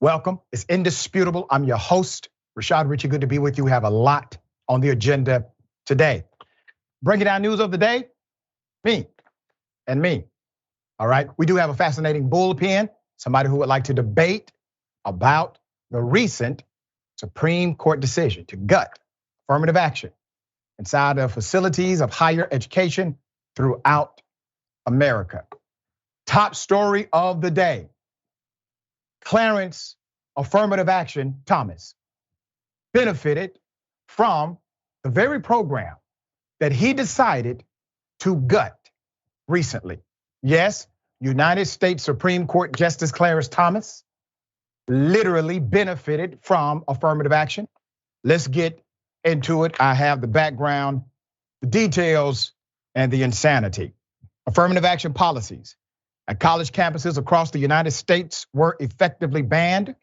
Welcome. It's indisputable. I'm your host, Rashad. Richey, good to be with you. We have a lot on the agenda today. Breaking down news of the day, me and me. All right. We do have a fascinating bullpen, somebody who would like to debate about the recent Supreme Court decision to gut affirmative action inside of facilities of higher education throughout America. Top story of the day. Clarence affirmative action Thomas benefited from the very program that he decided to gut recently. Yes, United States Supreme Court Justice Clarence Thomas literally benefited from affirmative action. Let's get into it. I have the background, the details, and the insanity. Affirmative action policies at college campuses across the United States were effectively banned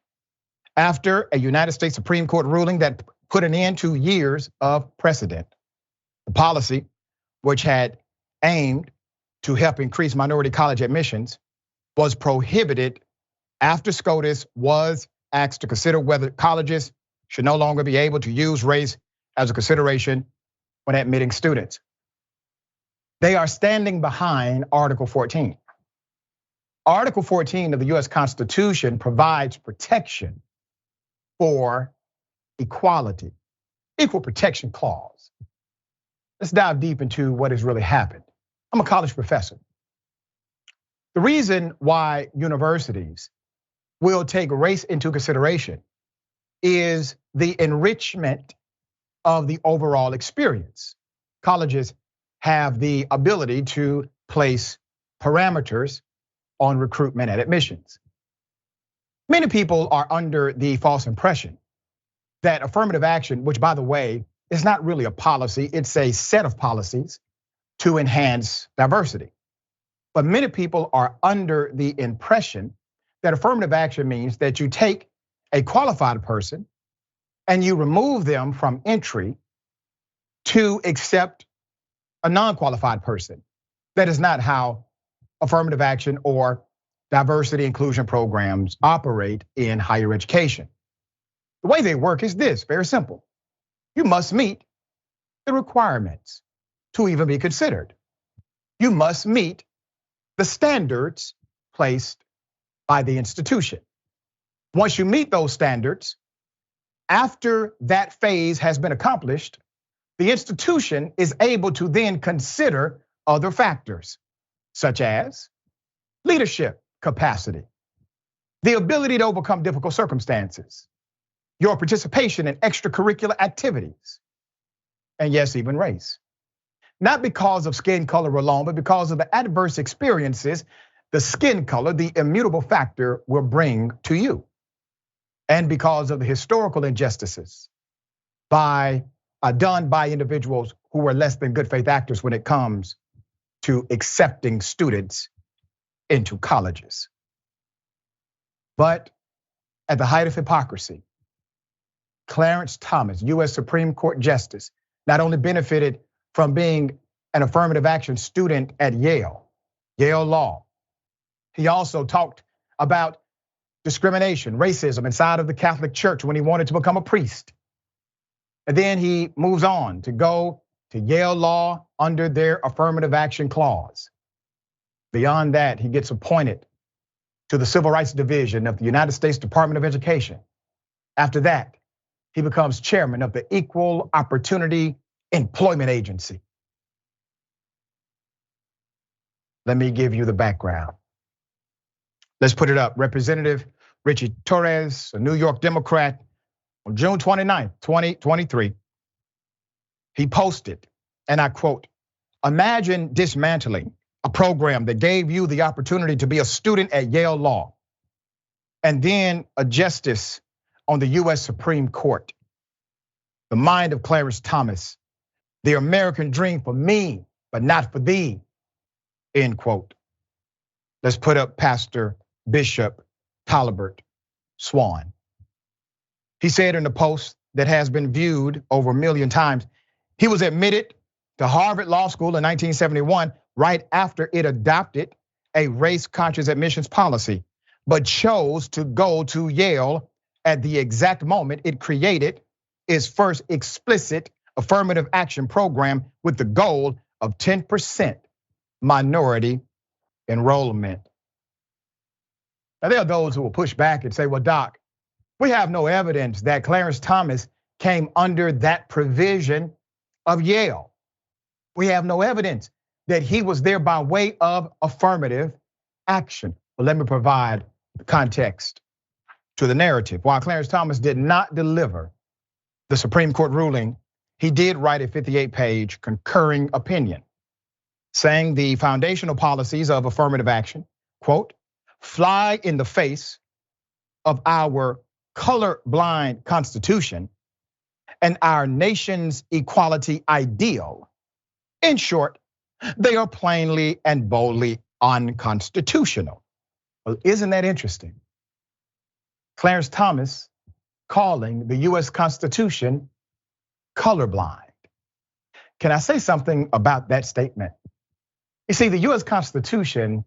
after a United States Supreme Court ruling that put an end to years of precedent. The policy, which had aimed to help increase minority college admissions, was prohibited after SCOTUS was asked to consider whether colleges should no longer be able to use race as a consideration when admitting students. They are standing behind Article 14. Article 14 of the US Constitution provides protection for equality, equal protection clause. Let's dive deep into what has really happened. I'm a college professor. The reason why universities will take race into consideration is the enrichment of the overall experience. Colleges have the ability to place parameters on recruitment and admissions. Many people are under the false impression that affirmative action, which by the way, is not really a policy, it's a set of policies to enhance diversity. But many people are under the impression that affirmative action means that you take a qualified person and you remove them from entry to accept a non-qualified person. That is not how affirmative action or diversity inclusion programs operate in higher education. The way they work is this, very simple. You must meet the requirements to even be considered. You must meet the standards placed by the institution. Once you meet those standards, after that phase has been accomplished, the institution is able to then consider other factors, such as leadership capacity, the ability to overcome difficult circumstances, your participation in extracurricular activities, and yes, even race. Not because of skin color alone, but because of the adverse experiences the skin color, the immutable factor, will bring to you. And because of the historical injustices done by individuals who were less than good faith actors when it comes to accepting students into colleges. But at the height of hypocrisy, Clarence Thomas, US Supreme Court Justice, not only benefited from being an affirmative action student at Yale Law, he also talked about discrimination, racism inside of the Catholic Church when he wanted to become a priest. And then he moves on to go to Yale Law under their affirmative action clause. Beyond that, he gets appointed to the Civil Rights Division of the United States Department of Education. After that, he becomes chairman of the Equal Opportunity Employment Agency. Let me give you the background. Let's put it up. Representative Richey Torres, a New York Democrat, on June 29th, 2023, he posted, and I quote, "Imagine dismantling a program that gave you the opportunity to be a student at Yale Law and then a justice on the US Supreme Court. The mind of Clarence Thomas, the American dream for me, but not for thee," end quote. Let's put up Pastor Bishop Talbert Swan. He said in a post that has been viewed over 1 million times, he was admitted to Harvard Law School in 1971, right after it adopted a race-conscious admissions policy. but chose to go to Yale at the exact moment it created its first explicit affirmative action program with the goal of 10% minority enrollment. Now, there are those who will push back and say, well, Doc, we have no evidence that Clarence Thomas came under that provision of Yale. We have no evidence that he was there by way of affirmative action. But let me provide the context to the narrative. While Clarence Thomas did not deliver the Supreme Court ruling, he did write a 58-page concurring opinion saying the foundational policies of affirmative action, quote, fly in the face of our colorblind Constitution and our nation's equality ideal. In short, they are plainly and boldly unconstitutional. Well, isn't that interesting? Clarence Thomas calling the US Constitution colorblind. Can I say something about that statement? You see, the US Constitution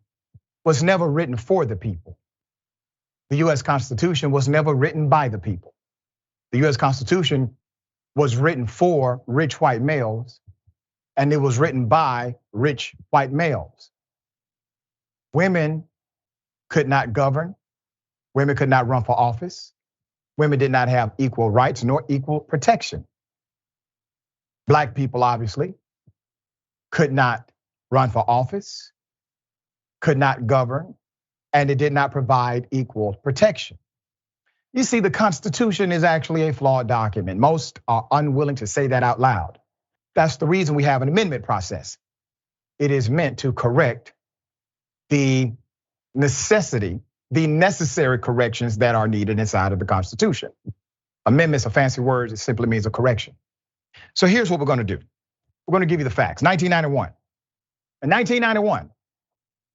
was never written for the people. The US Constitution was never written by the people. The US Constitution was written for rich white males, and it was written by rich white males. Women could not govern. Women could not run for office. Women did not have equal rights nor equal protection. Black people obviously could not run for office, could not govern, and it did not provide equal protection. You see, the Constitution is actually a flawed document. Most are unwilling to say that out loud. That's the reason we have an amendment process. It is meant to correct the necessary corrections that are needed inside of the Constitution. Amendments are fancy words, it simply means a correction. So here's what we're gonna do. We're gonna give you the facts. 1991. In 1991,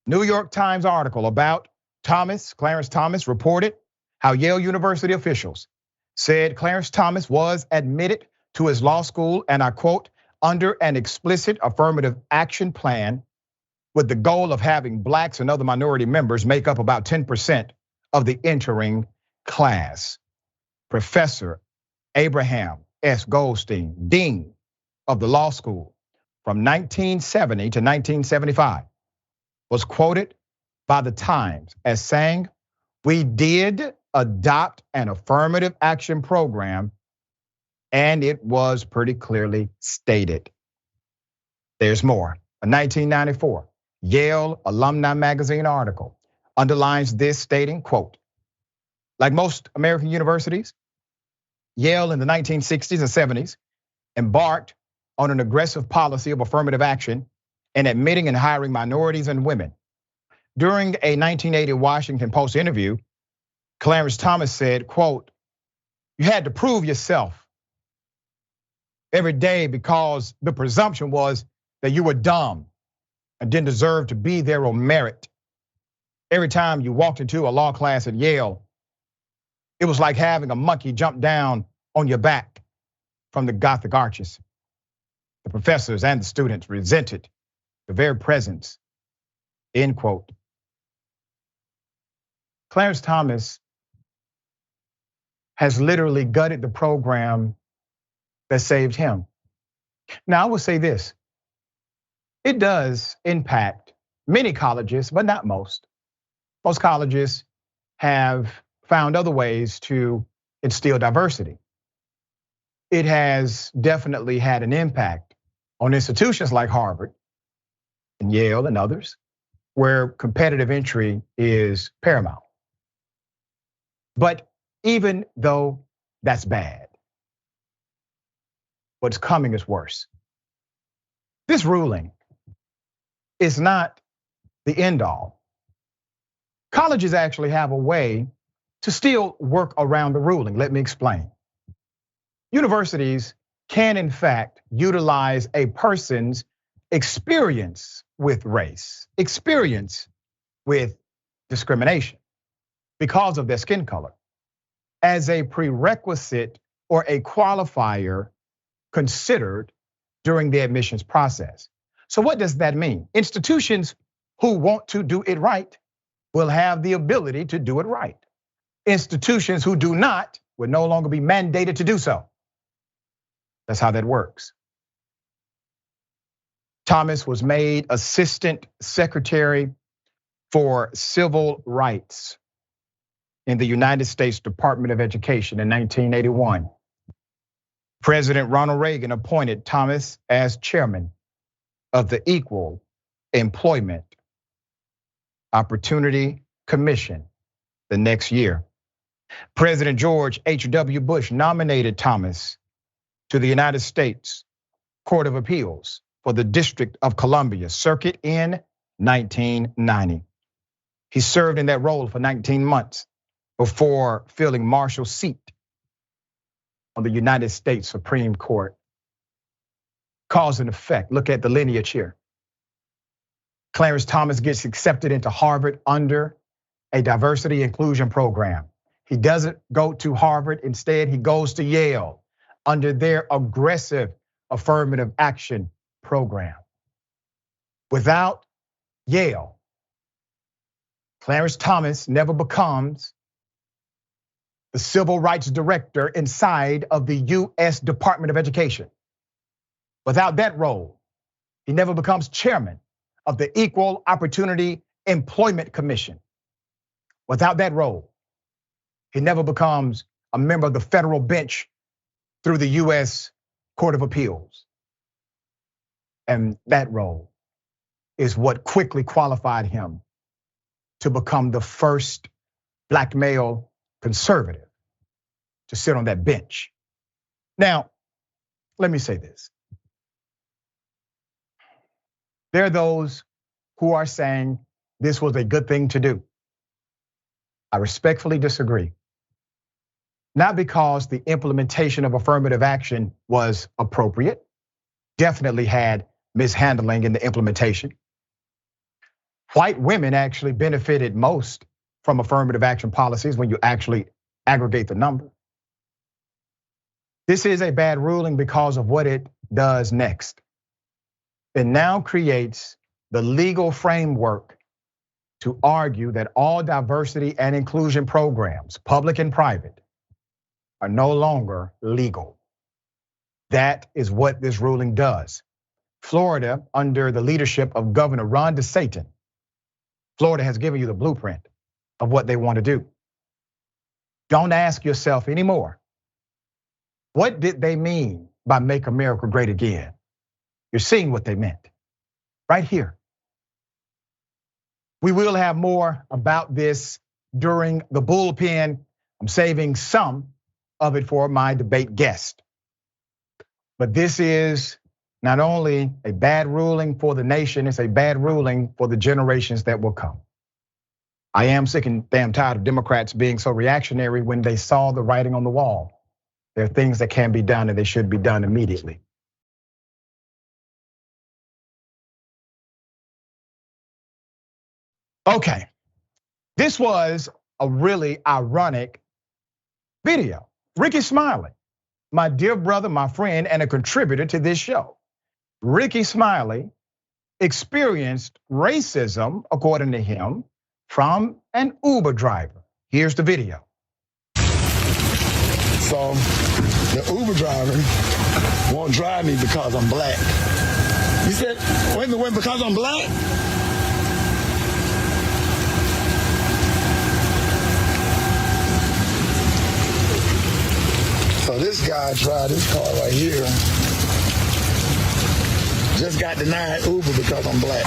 New York Times article about Clarence Thomas reported how Yale University officials said Clarence Thomas was admitted to his law school, and I quote, under an explicit affirmative action plan with the goal of having blacks and other minority members make up about 10% of the entering class. Professor Abraham S. Goldstein, dean of the law school from 1970 to 1975, was quoted by the Times as saying, we did adopt an affirmative action program, and it was pretty clearly stated. There's more. A 1994 Yale Alumni Magazine article underlines this, stating, quote, like most American universities, Yale in the 1960s and 70s embarked on an aggressive policy of affirmative action in admitting and hiring minorities and women. During a 1980 Washington Post interview, Clarence Thomas said, quote, you had to prove yourself every day because the presumption was that you were dumb and didn't deserve to be there on merit. Every time you walked into a law class at Yale, it was like having a monkey jump down on your back from the Gothic arches. The professors and the students resented the very presence, end quote. Clarence Thomas has literally gutted the program that saved him. Now, I will say this. It does impact many colleges, but not most. Most colleges have found other ways to instill diversity. It has definitely had an impact on institutions like Harvard and Yale and others, where competitive entry is paramount. But even though that's bad, what's coming is worse. This ruling is not the end all. Colleges actually have a way to still work around the ruling. Let me explain. Universities can, in fact, utilize a person's experience with race, experience with discrimination because of their skin color as a prerequisite or a qualifier considered during the admissions process. So what does that mean? Institutions who want to do it right will have the ability to do it right. Institutions who do not will no longer be mandated to do so. That's how that works. Thomas was made Assistant Secretary for Civil Rights in the United States Department of Education in 1981. President Ronald Reagan appointed Thomas as chairman of the Equal Employment Opportunity Commission the next year. President George H.W. Bush nominated Thomas to the United States Court of Appeals for the District of Columbia Circuit in 1990. He served in that role for 19 months before filling Marshall's seat on the United States Supreme Court. Cause and effect, look at the lineage here. Clarence Thomas gets accepted into Harvard under a diversity inclusion program. He doesn't go to Harvard, instead he goes to Yale under their aggressive affirmative action program. Without Yale, Clarence Thomas never becomes the civil rights director inside of the US Department of Education. Without that role, he never becomes chairman of the Equal Opportunity Employment Commission. Without that role, he never becomes a member of the federal bench through the US Court of Appeals. And that role is what quickly qualified him to become the first black male conservative to sit on that bench. Now, let me say this. There are those who are saying this was a good thing to do. I respectfully disagree. Not because the implementation of affirmative action was appropriate, definitely had mishandling in the implementation. White women actually benefited most from affirmative action policies when you actually aggregate the number. This is a bad ruling because of what it does next. It now creates the legal framework to argue that all diversity and inclusion programs, public and private, are no longer legal. That is what this ruling does. Florida, under the leadership of Governor Ron DeSantis, Florida has given you the blueprint of what they want to do. Don't ask yourself anymore, what did they mean by Make America Great Again? You're seeing what they meant right here. We will have more about this during the bullpen. I'm saving some of it for my debate guest. But this is not only a bad ruling for the nation, it's a bad ruling for the generations that will come. I am sick and damn tired of Democrats being so reactionary when they saw the writing on the wall. There are things that can be done and they should be done immediately. Okay, this was a really ironic video. Rickey Smiley, my dear brother, my friend, and a contributor to this show. Rickey Smiley experienced racism, according to him, from an Uber driver. Here's the video. So the Uber driver won't drive me because I'm black. He said, wait a minute, because I'm black? So this guy tried this car right here. Just got denied Uber because I'm black.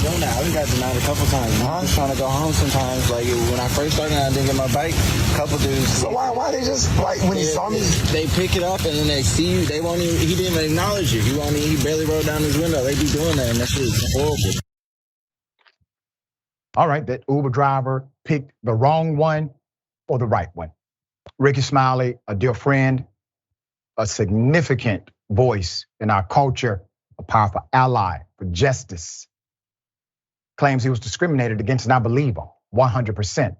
I got denied a couple times. I'm just trying to go home sometimes. Like when I first started, I didn't get my bike. A couple dudes. So why they just like when he saw me? They pick it up and then they see you. They won't even. He didn't even acknowledge you. He barely rolled down his window. They be doing that, and that shit is horrible. All right, that Uber driver picked the wrong one or the right one. Rickey Smiley, a dear friend, a significant voice in our culture, a powerful ally for justice, claims he was discriminated against, and I believe him 100%.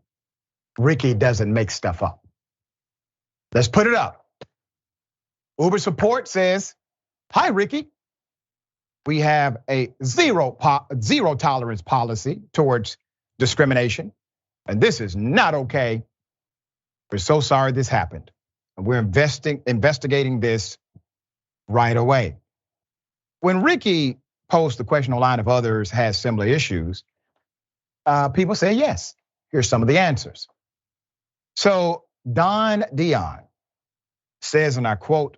Rickey doesn't make stuff up. Let's put it up. Uber support says, "Hi, Rickey. we have a zero tolerance policy towards discrimination. And this is not okay. We're so sorry this happened. And we're investigating this right away. When Rickey posed the question online if others had similar issues, people say yes. Here's some of the answers. So Don Dion says, and I quote,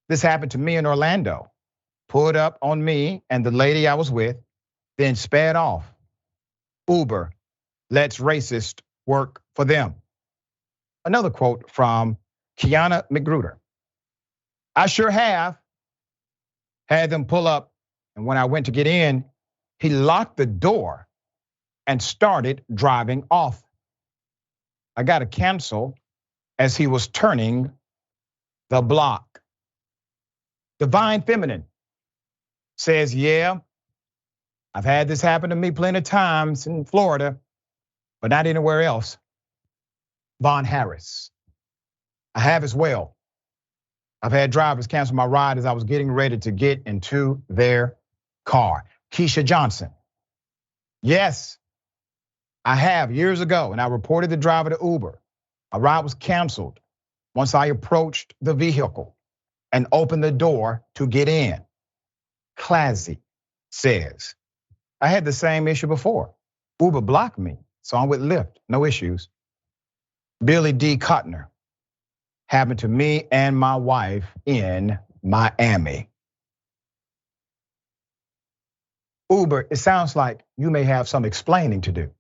"This happened to me in Orlando. Pulled up on me and the lady I was with, then sped off. Uber lets racist work for them." Another quote from Kiana McGruder. "I sure have had them pull up, and when I went to get in, he locked the door and started driving off. I got to cancel as he was turning the block." Divine Feminine says, "Yeah, I've had this happen to me plenty of times in Florida, but not anywhere else." Vaughn Harris, "I have as well. I've had drivers cancel my ride as I was getting ready to get into their car." Keisha Johnson, "Yes, I have years ago, and I reported the driver to Uber. My ride was canceled once I approached the vehicle and opened the door to get in." Classy says, "I had the same issue before. Uber blocked me, so I'm with Lyft, no issues." Billy D. Cotner, "Happened to me and my wife in Miami." Uber, it sounds like you may have some explaining to do.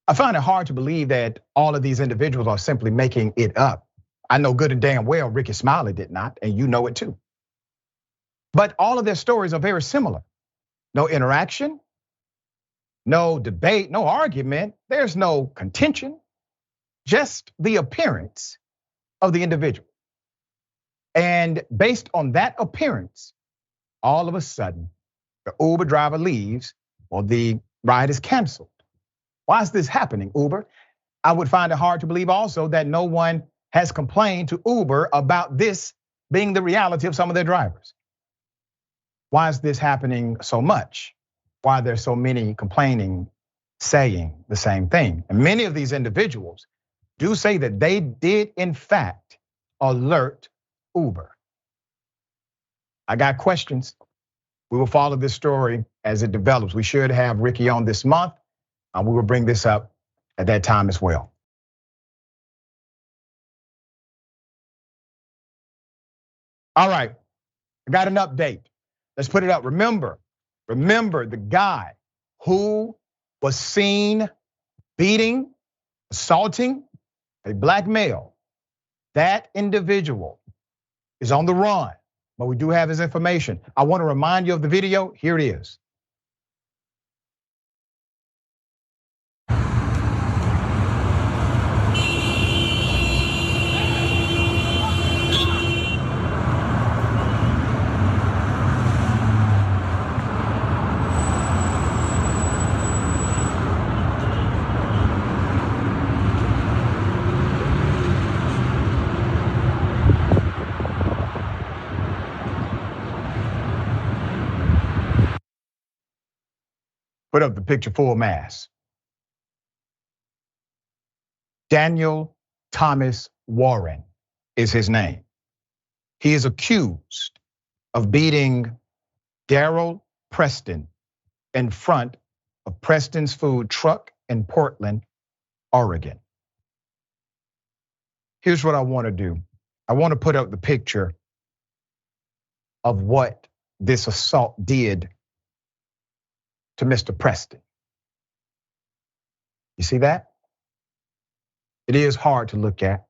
I find it hard to believe that all of these individuals are simply making it up. I know good and damn well Rickey Smiley did not, and you know it too. But all of their stories are very similar. No interaction, no debate, no argument. There's no contention, just the appearance of the individual. And based on that appearance, all of a sudden, the Uber driver leaves or the ride is canceled. Why is this happening, Uber? I would find it hard to believe also that no one has complained to Uber about this being the reality of some of their drivers. Why is this happening so much? Why are there so many complaining, saying the same thing? And many of these individuals do say that they did in fact alert Uber. I got questions. We will follow this story as it develops. We should have Rickey on this month. We will bring this up at that time as well. All right, I got an update. Let's put it up. Remember the guy who was seen beating, assaulting a black male. That individual is on the run, but we do have his information. I want to remind you of the video. Here it is. Put up the picture full mass. Daniel Thomas Warren is his name. He is accused of beating Daryl Preston in front of Preston's food truck in Portland, Oregon. Here's what I want to do. I want to put up the picture of what this assault did to Mr. Preston. You see that? It is hard to look at.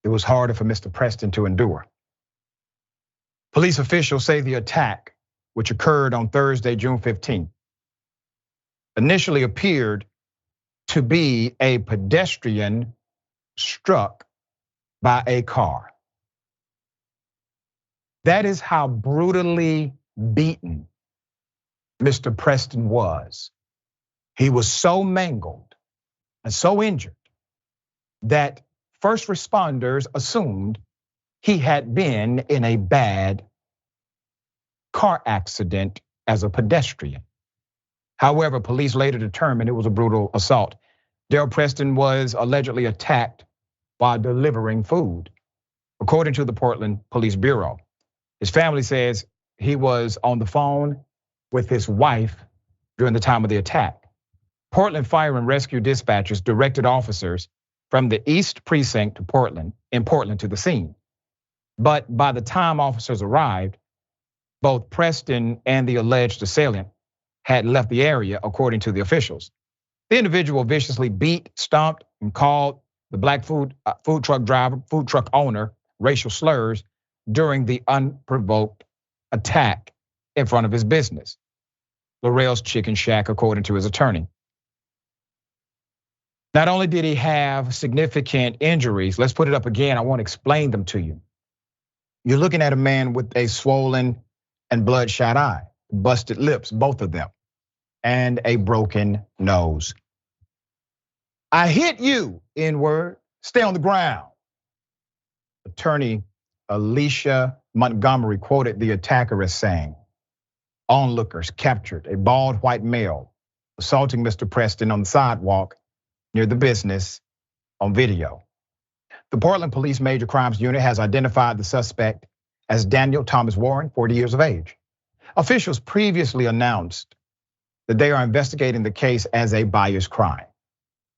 It was harder for Mr. Preston to endure. Police officials say the attack, which occurred on Thursday, June 15th, initially appeared to be a pedestrian struck by a car. That is how brutally beaten Mr. Preston was. He was so mangled and so injured that first responders assumed he had been in a bad car accident as a pedestrian. However, police later determined it was a brutal assault. Daryl Preston was allegedly attacked while delivering food, according to the Portland Police Bureau. His family says he was on the phone with his wife during the time of the attack. Portland Fire and Rescue dispatchers directed officers from the East Precinct to Portland to the scene. But by the time officers arrived, both Preston and the alleged assailant had left the area, according to the officials. The individual viciously beat, stomped, and called the black food truck owner racial slurs during the unprovoked attack in front of his business, Laurel's Chicken Shack, according to his attorney. Not only did he have significant injuries, let's put it up again, I want to explain them to you. You're looking at a man with a swollen and bloodshot eye, busted lips, both of them, and a broken nose. I hit you, N-word, stay on the ground. Attorney Alicia Montgomery quoted the attacker as saying, onlookers captured a bald white male assaulting Mr. Preston on the sidewalk near the business on video. The Portland Police Major Crimes Unit has identified the suspect as Daniel Thomas Warren, 40 years of age. Officials previously announced that they are investigating the case as a bias crime.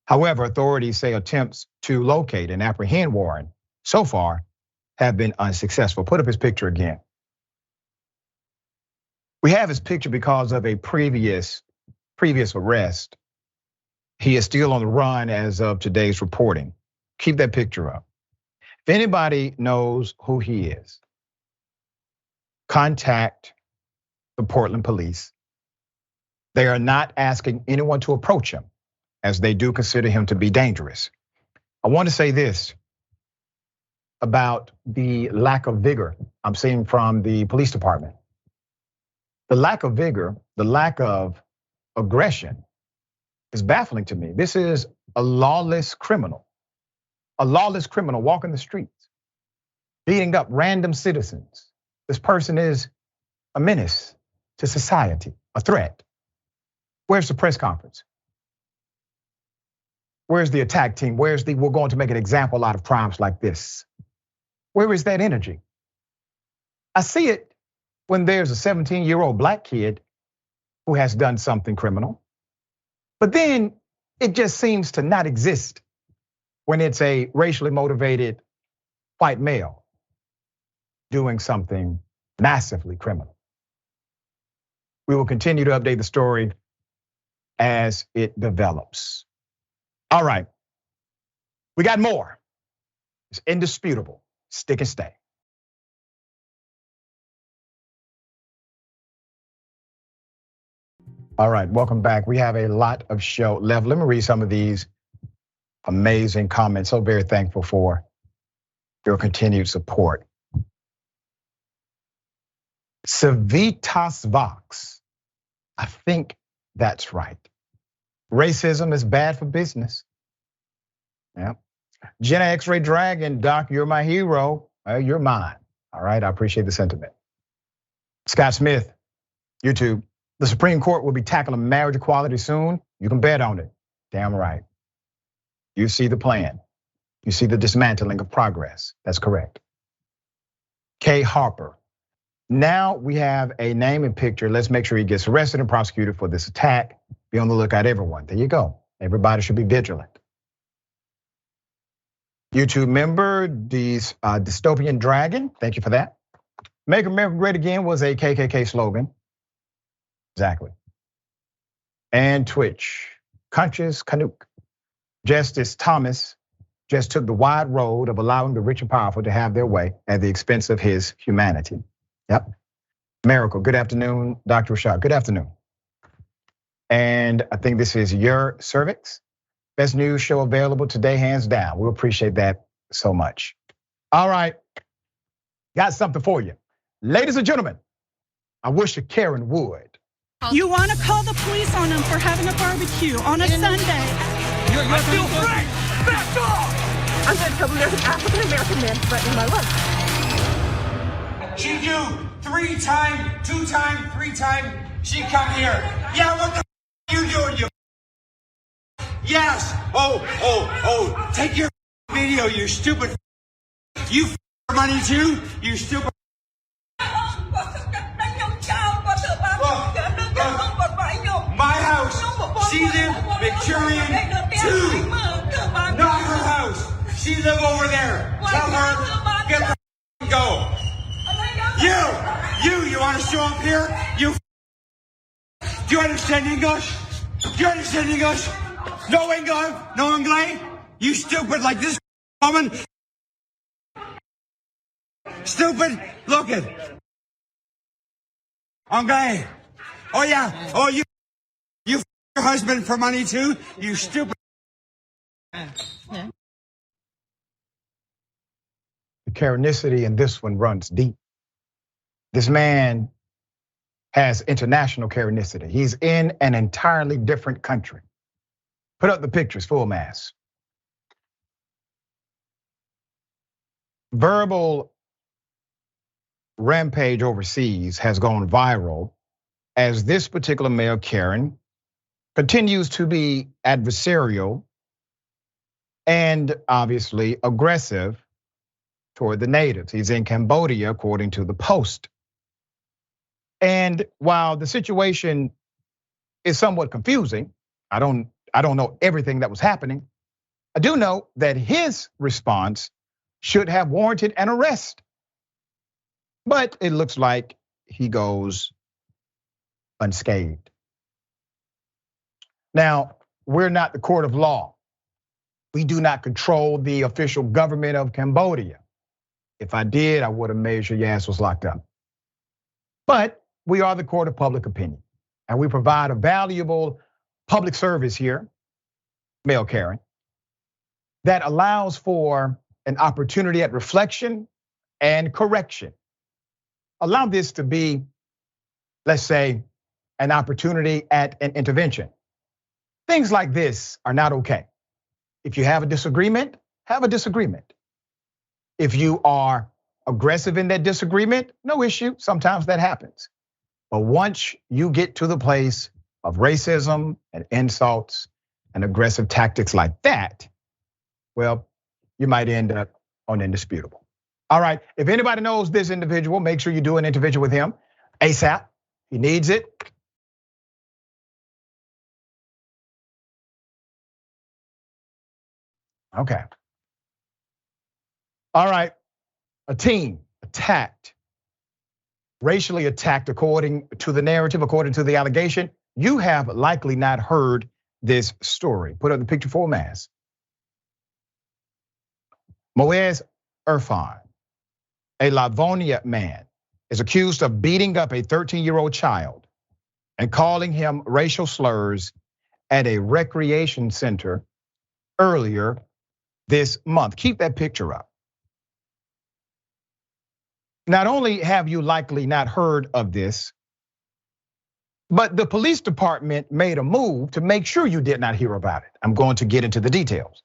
However, authorities say attempts to locate and apprehend Warren so far have been unsuccessful. Put up his picture again. We have his picture because of a previous arrest. He is still on the run as of today's reporting. Keep that picture up. If anybody knows who he is, contact the Portland police. They are not asking anyone to approach him, as they do consider him to be dangerous. I want to say this about the lack of vigor I'm seeing from the police department. The lack of vigor, the lack of aggression is baffling to me. This is a lawless criminal walking the streets, beating up random citizens. This person is a menace to society, a threat. Where's the press conference? Where's the attack team? Where's the, we're going to make an example out of crimes like this? Where is that energy? I see it when there's a 17-year-old black kid who has done something criminal. But then it just seems to not exist when it's a racially motivated white male doing something massively criminal. We will continue to update the story as it develops. All right, we got more. It's indisputable. Stick and stay. All right, welcome back. We have a lot of show left. Let me read some of these amazing comments. So very thankful for your continued support. Civitas Vox, I think that's right. Racism is bad for business. Yeah. Jenna X-Ray Dragon, Doc, you're my hero. You're mine. All right, I appreciate the sentiment. Scott Smith, YouTube. The Supreme Court will be tackling marriage equality soon. You can bet on it. Damn right. You see the plan. You see the dismantling of progress. That's correct. Kay Harper. Now we have a name and picture. Let's make sure he gets arrested and prosecuted for this attack. Be on the lookout, everyone. There you go. Everybody should be vigilant. YouTube member, Dystopian Dragon, thank you for that. Make America Great Again was a KKK slogan. Exactly. And Twitch, Conscious Canuck. Justice Thomas just took the wide road of allowing the rich and powerful to have their way at the expense of his humanity. Yep. Miracle, good afternoon, Dr. Rashad, good afternoon. And I think this is your cervix. Best news show available today, hands down. We appreciate that so much. All right, got something for you. Ladies and gentlemen, I wish a Karen would. You want to call the police on them for having a barbecue on a Sunday. I feel free! Back off! I'm going to tell them there's an African-American man threatening my life. GU 3-time, 2-time, 3-time, she come here. Yeah, what the you doing, you? Yes. Oh, take your video, you stupid. You money too, you stupid. My house. She live Victorian 2. Not her house. She live over there. Tell her, get the go. You want to show up here? Do you understand English? Do you understand English? No English? No English? You stupid like this woman? Stupid? Look it. Okay. Oh yeah. Oh, you your husband for money too? You stupid. The Karenicity in this one runs deep. This man has international Karenicity. He's in an entirely different country. Put up the pictures, full mass. Verbal rampage overseas has gone viral as this particular male, Karen, continues to be adversarial and obviously aggressive toward the natives. He's in Cambodia, according to the Post. And while the situation is somewhat confusing, I don't know everything that was happening. I do know that his response should have warranted an arrest. But it looks like he goes unscathed. Now, we're not the court of law. We do not control the official government of Cambodia. If I did, I would have made sure your ass was locked up. But we are the court of public opinion, and we provide a valuable public service here, Mail Karen, that allows for an opportunity at reflection and correction. Allow this to be, let's say, an opportunity at an intervention. Things like this are not okay. If you have a disagreement, have a disagreement. If you are aggressive in that disagreement, no issue, sometimes that happens. But once you get to the place of racism and insults and aggressive tactics like that, well, you might end up on indisputable. All right, if anybody knows this individual, make sure you do an intervention with him ASAP. He needs it. Okay. All right, a teen attacked, racially attacked according to the narrative, according to the allegation. You have likely not heard this story. Put up the picture for mass. Moez Irfan, a Livonia man, is accused of beating up a 13-year-old child and calling him racial slurs at a recreation center earlier this month. Keep that picture up. Not only have you likely not heard of this, but the police department made a move to make sure you did not hear about it. I'm going to get into the details.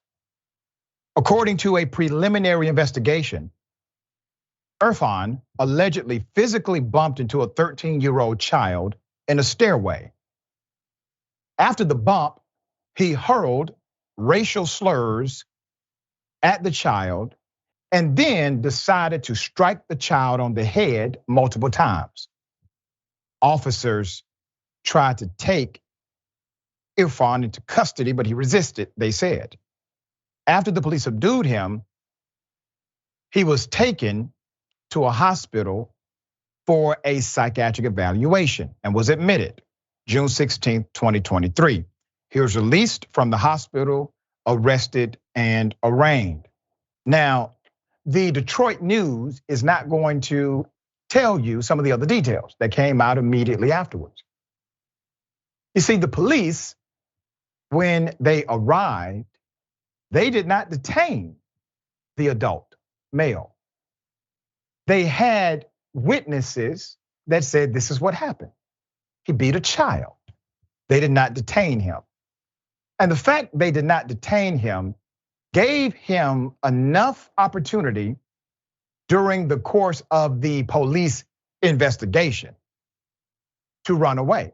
According to a preliminary investigation, Irfan allegedly physically bumped into a 13-year-old child in a stairway. After the bump, he hurled racial slurs at the child and then decided to strike the child on the head multiple times. Officers tried to take Irfan into custody, but he resisted, they said. After the police subdued him, he was taken to a hospital for a psychiatric evaluation and was admitted June 16, 2023. He was released from the hospital, arrested and arraigned. Now, the Detroit News is not going to tell you some of the other details that came out immediately afterwards. You see, the police, when they arrived, they did not detain the adult male. They had witnesses that said this is what happened. He beat a child. They did not detain him. And the fact they did not detain him gave him enough opportunity during the course of the police investigation to run away.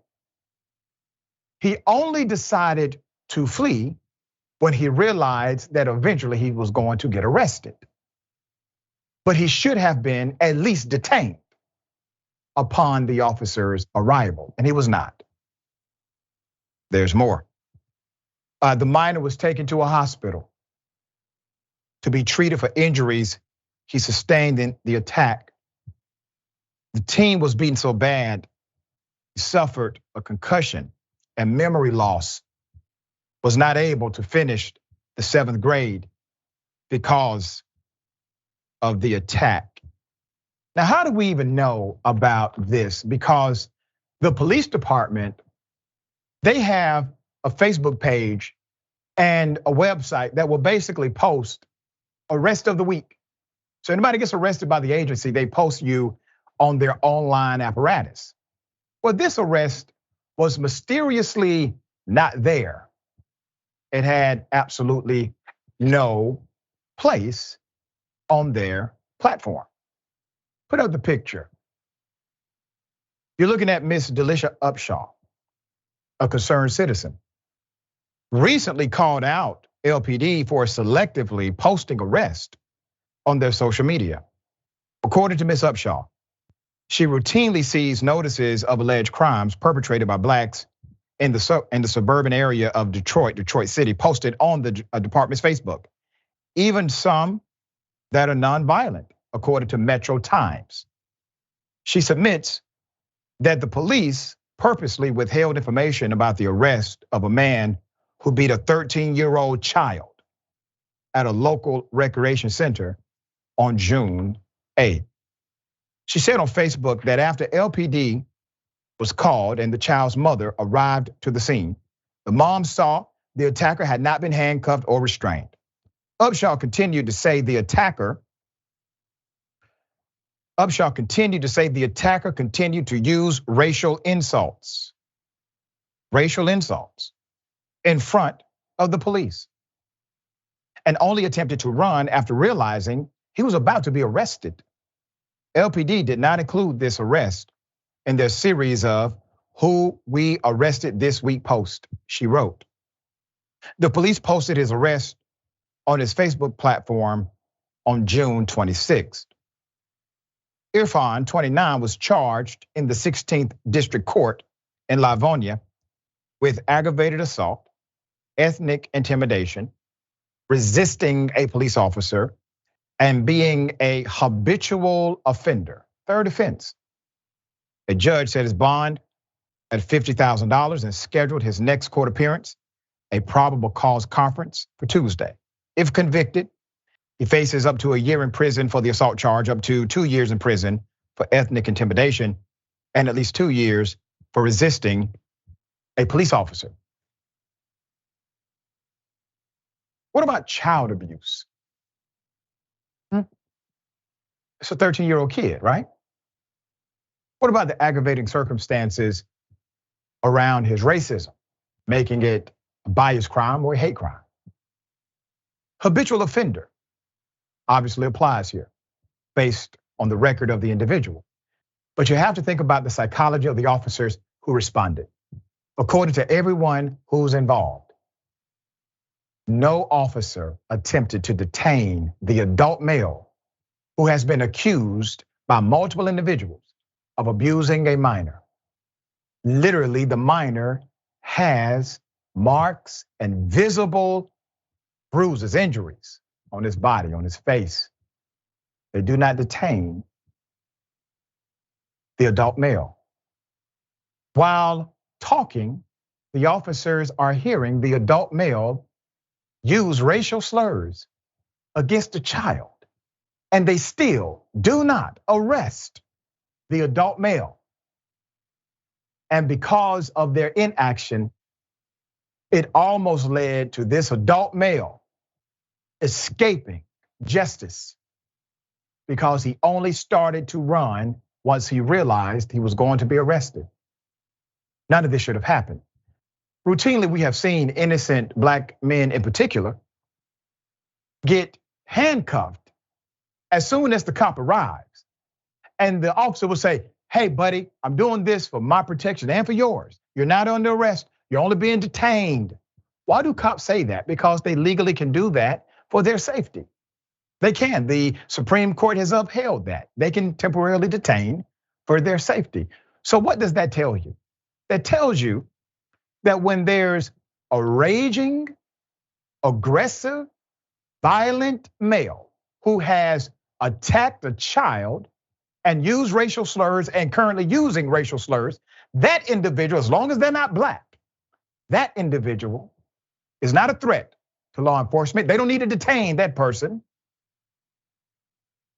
He only decided to flee when he realized that eventually he was going to get arrested. But he should have been at least detained upon the officer's arrival, and he was not. There's more. The minor was taken to a hospital to be treated for injuries he sustained in the attack. The teen was beaten so bad, he suffered a concussion and memory loss, was not able to finish the 7th grade because of the attack. Now, how do we even know about this? Because the police department, they have a Facebook page and a website that will basically post arrest of the week. So anybody gets arrested by the agency, they post you on their online apparatus. Well, this arrest was mysteriously not there. It had absolutely no place on their platform. Put up the picture. You're looking at Miss Delisha Upshaw, a concerned citizen, recently called out LPD for selectively posting arrest on their social media. According to Miss Upshaw, she routinely sees notices of alleged crimes perpetrated by blacks in the suburban area of Detroit City, posted on the department's Facebook, even some that are nonviolent, according to Metro Times. She submits that the police purposely withheld information about the arrest of a man who beat a 13-year-old child at a local recreation center on June 8th. She said on Facebook that after LPD was called and the child's mother arrived to the scene, the mom saw the attacker had not been handcuffed or restrained. Upshaw continued to say the attacker continued to use racial insults in front of the police, and only attempted to run after realizing he was about to be arrested. LPD did not include this arrest in their series of "Who We Arrested This Week" post, she wrote. The police posted his arrest on his Facebook platform on June 26th. Irfan, 29, was charged in the 16th District Court in Livonia with aggravated assault, ethnic intimidation, resisting a police officer, and being a habitual offender, 3rd offense. A judge set his bond at $50,000 and scheduled his next court appearance, a probable cause conference, for Tuesday. If convicted, he faces up to a year in prison for the assault charge, up to 2 years in prison for ethnic intimidation, and at least 2 years for resisting a police officer. What about child abuse? It's a 13-year-old kid, right? What about the aggravating circumstances around his racism, making it a bias crime or a hate crime? Habitual offender obviously applies here based on the record of the individual. But you have to think about the psychology of the officers who responded. According to everyone who's involved, no officer attempted to detain the adult male who has been accused by multiple individuals of abusing a minor. Literally, the minor has marks and visible bruises, injuries on his body, on his face. They do not detain the adult male. While talking, the officers are hearing the adult male use racial slurs against the child, and they still do not arrest the adult male. And because of their inaction, it almost led to this adult male escaping justice because he only started to run once he realized he was going to be arrested. None of this should have happened. Routinely, we have seen innocent black men in particular get handcuffed as soon as the cop arrives. And the officer will say, hey, buddy, I'm doing this for my protection and for yours. You're not under arrest. You're only being detained. Why do cops say that? Because they legally can do that for their safety. They can. The Supreme Court has upheld that. They can temporarily detain for their safety. So what does that tell you? That tells you that when there's a raging, aggressive, violent male who has attacked a child and used racial slurs and currently using racial slurs, that individual, as long as they're not black, that individual is not a threat to law enforcement. They don't need to detain that person.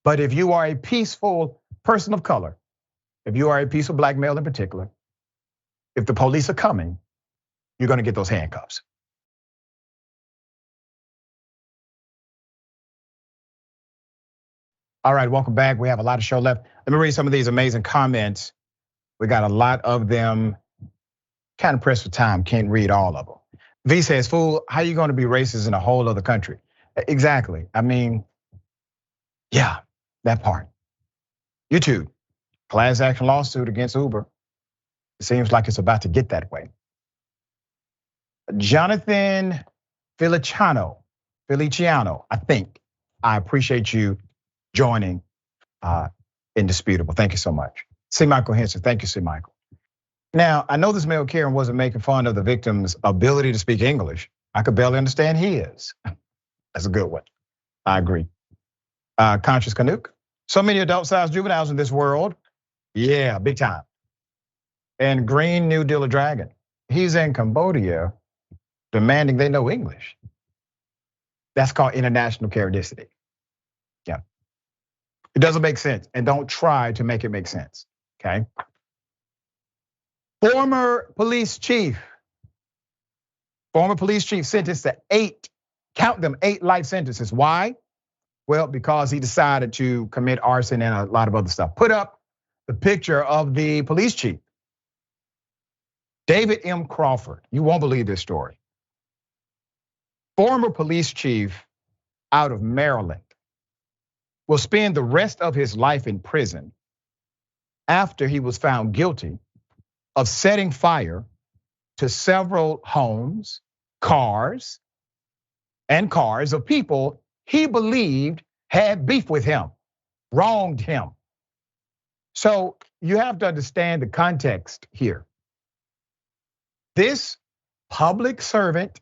But if you are a peaceful person of color, if you are a peaceful black male in particular, if the police are coming, you're gonna get those handcuffs. All right, welcome back. We have a lot of show left. Let me read some of these amazing comments. We got a lot of them. Kind of pressed for time, can't read all of them. V says, fool, how you gonna be racist in a whole other country? Exactly, I mean, yeah, that part. YouTube, class action lawsuit against Uber. It seems like it's about to get that way. Jonathan Feliciano, I think. I appreciate you joining Indisputable. Thank you so much. C. Michael Henson, thank you, C. Michael. Now, I know this male Karen wasn't making fun of the victim's ability to speak English. I could barely understand his. That's a good one. I agree. Conscious Canuck. So many adult-sized juveniles in this world. Yeah, big time. And Green New Dealer Dragon. He's in Cambodia demanding they know English. That's called international charisticity. Yeah. It doesn't make sense, and don't try to make it make sense, okay? Former police chief sentenced to 8, count them, 8 life sentences. Why? Well, because he decided to commit arson and a lot of other stuff. Put up the picture of the police chief, David M. Crawford. You won't believe this story. Former police chief out of Maryland will spend the rest of his life in prison after he was found guilty of setting fire to several homes, cars of people he believed had beef with him, wronged him. So you have to understand the context here. This public servant,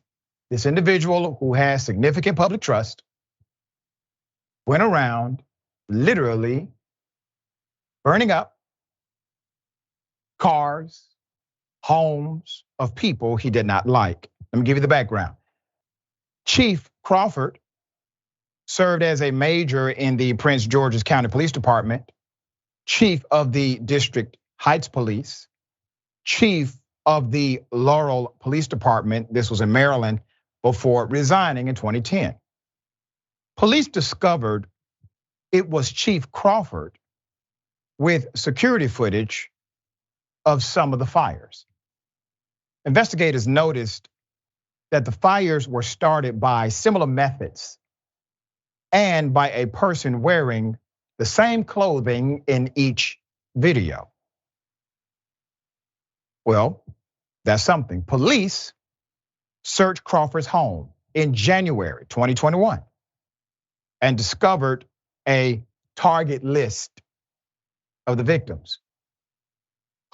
this individual who has significant public trust, went around literally burning up cars, homes of people he did not like. Let me give you the background. Chief Crawford served as a major in the Prince George's County Police Department, chief of the District Heights Police, chief of the Laurel Police Department. This was in Maryland before resigning in 2010. Police discovered it was Chief Crawford with security footage of some of the fires. Investigators noticed that the fires were started by similar methods and by a person wearing the same clothing in each video. Well, that's something. Police searched Crawford's home in January 2021 and discovered a target list of the victims,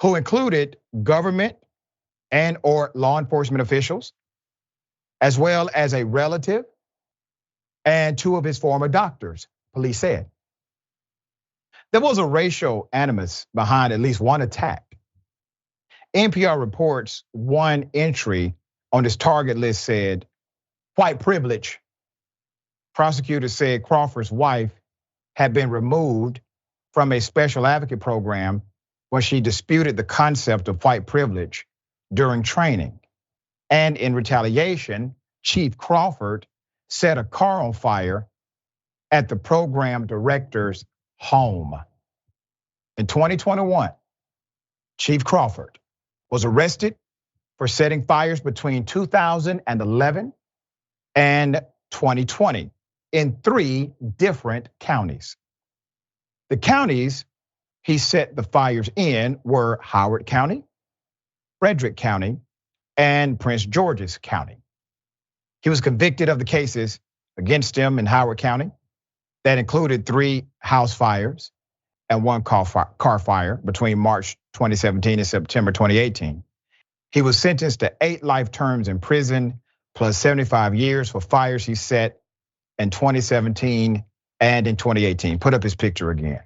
who included government and or law enforcement officials, as well as a relative and 2 of his former doctors, police said. There was a racial animus behind at least one attack. NPR reports one entry on this target list said, white privilege. Prosecutors said Crawford's wife had been removed from a special advocate program when she disputed the concept of white privilege during training. And in retaliation, Chief Crawford set a car on fire at the program director's home. In 2021, Chief Crawford was arrested for setting fires between 2011 and 2020 in 3 different counties. The counties he set the fires in were Howard County, Frederick County, and Prince George's County. He was convicted of the cases against him in Howard County that included 3 house fires and 1 car fire between March 2017 and September 2018. He was sentenced to 8 life terms in prison plus 75 years for fires he set in 2017 and in 2018. Put up his picture again.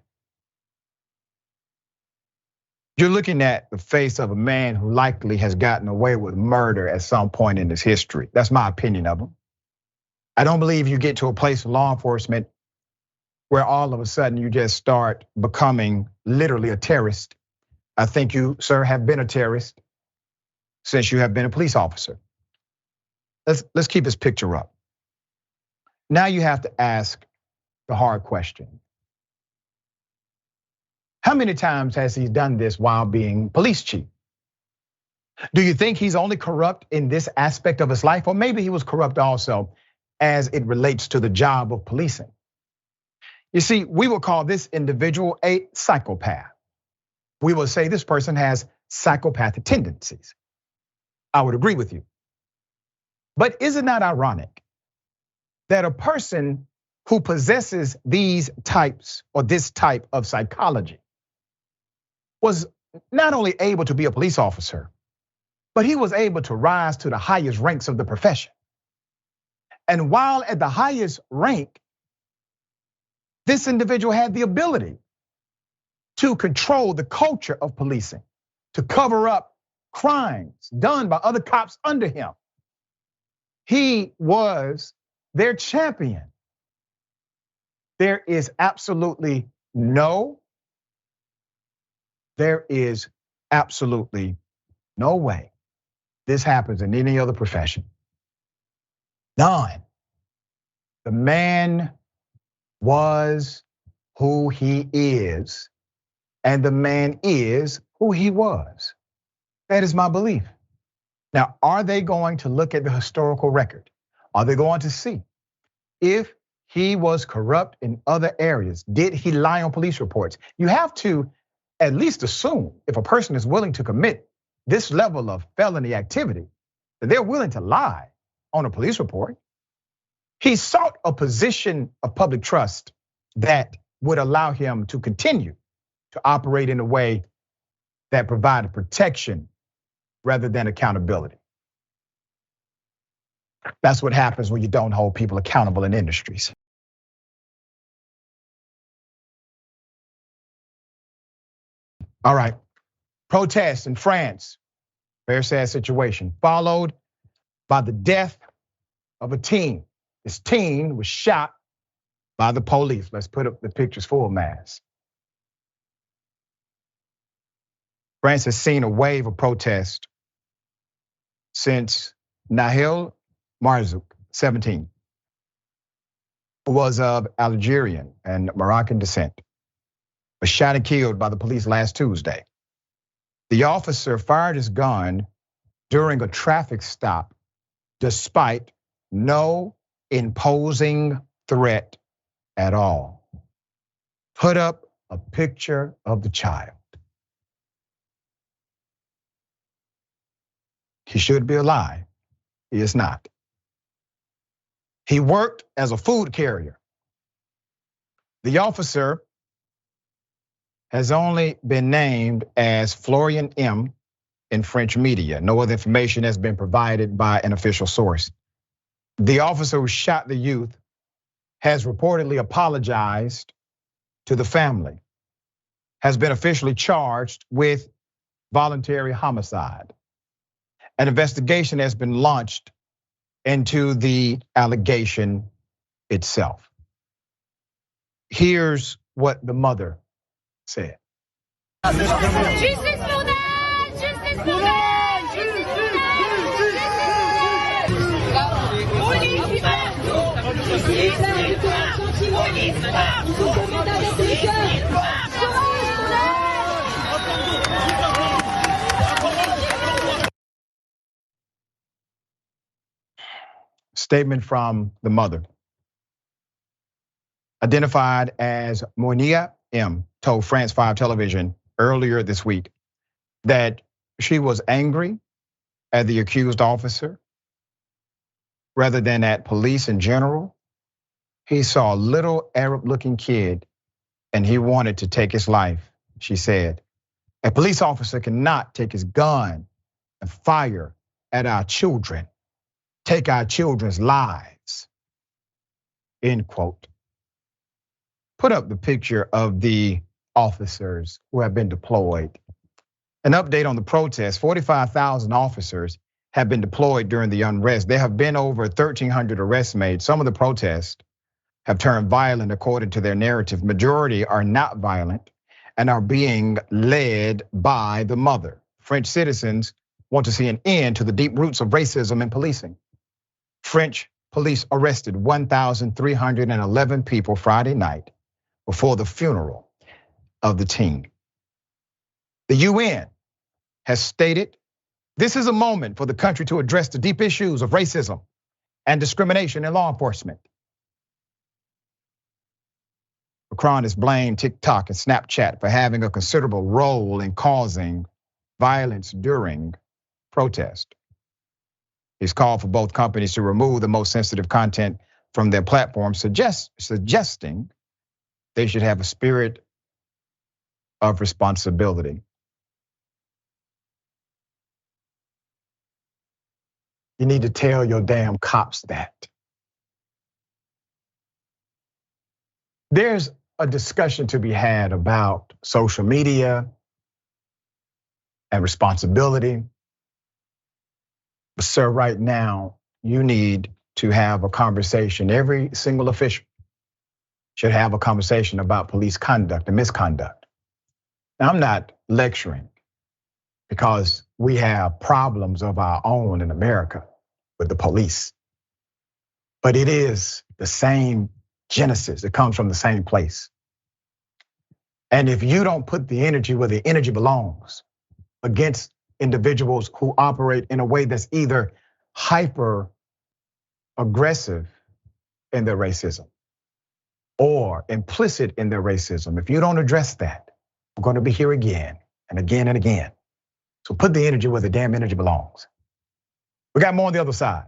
You're looking at the face of a man who likely has gotten away with murder at some point in his history. That's my opinion of him. I don't believe you get to a place of law enforcement where all of a sudden you just start becoming literally a terrorist. I think you, sir, have been a terrorist since you have been a police officer. Let's keep his picture up. Now you have to ask the hard question. How many times has he done this while being police chief? Do you think he's only corrupt in this aspect of his life? Or maybe he was corrupt also as it relates to the job of policing. You see, we will call this individual a psychopath. We will say this person has psychopathic tendencies. I would agree with you. But is it not ironic that a person who possesses these types or this type of psychology was not only able to be a police officer, but he was able to rise to the highest ranks of the profession. And while at the highest rank, this individual had the ability to control the culture of policing, to cover up crimes done by other cops under him. He was their champion. There is absolutely no way this happens in any other profession. None. The man was who he is, and the man is who he was. That is my belief. Now, are they going to look at the historical record? Are they going to see if he was corrupt in other areas? Did he lie on police reports? You have to at least assume if a person is willing to commit this level of felony activity, that they're willing to lie on a police report. He sought a position of public trust that would allow him to continue to operate in a way that provided protection rather than accountability. That's what happens when you don't hold people accountable in industries. All right, protests in France, very sad situation, followed by the death of a teen. This teen was shot by the police. Let's put up the pictures full mass. France has seen a wave of protest since Nahel Marzouk, 17, who was of Algerian and Moroccan descent, was shot and killed by the police last Tuesday. The officer fired his gun during a traffic stop despite no imposing threat at all. Put up a picture of the child. He should be alive. He is not. He worked as a food carrier. The officer has only been named as Florian M. in French media. No other information has been provided by an official source. The officer who shot the youth has reportedly apologized to the family, has been officially charged with voluntary homicide. An investigation has been launched into the allegation itself. Here's what the mother said. Justice for that! Justice for that! Justice for Statement from the mother. Identified as Monia M told France 5 television earlier this week that she was angry at the accused officer rather than at police in general. He saw a little Arab-looking kid and he wanted to take his life, she said. A police officer cannot take his gun and fire at our children, take our children's lives, end quote. Put up the picture of the officers who have been deployed. An update on the protest: 45,000 officers have been deployed during the unrest. There have been over 1,300 arrests made. Some of the protests have turned violent according to their narrative. Majority are not violent and are being led by the mother. French citizens want to see an end to the deep roots of racism in policing. French police arrested 1,311 people Friday night before the funeral of the teen. The UN has stated this is a moment for the country to address the deep issues of racism and discrimination in law enforcement. Macron has blamed TikTok and Snapchat for having a considerable role in causing violence during protest. He's called for both companies to remove the most sensitive content from their platforms, suggesting they should have a spirit of responsibility. You need to tell your damn cops that. There's a discussion to be had about social media and responsibility. But sir, right now, you need to have a conversation. Every single official should have a conversation about police conduct and misconduct. Now, I'm not lecturing because we have problems of our own in America with the police. But it is the same genesis. It comes from the same place. And if you don't put the energy where the energy belongs against individuals who operate in a way that's either hyper aggressive in their racism or implicit in their racism, if you don't address that, we're going to be here again and again and again. So put the energy where the damn energy belongs. We got more on the other side.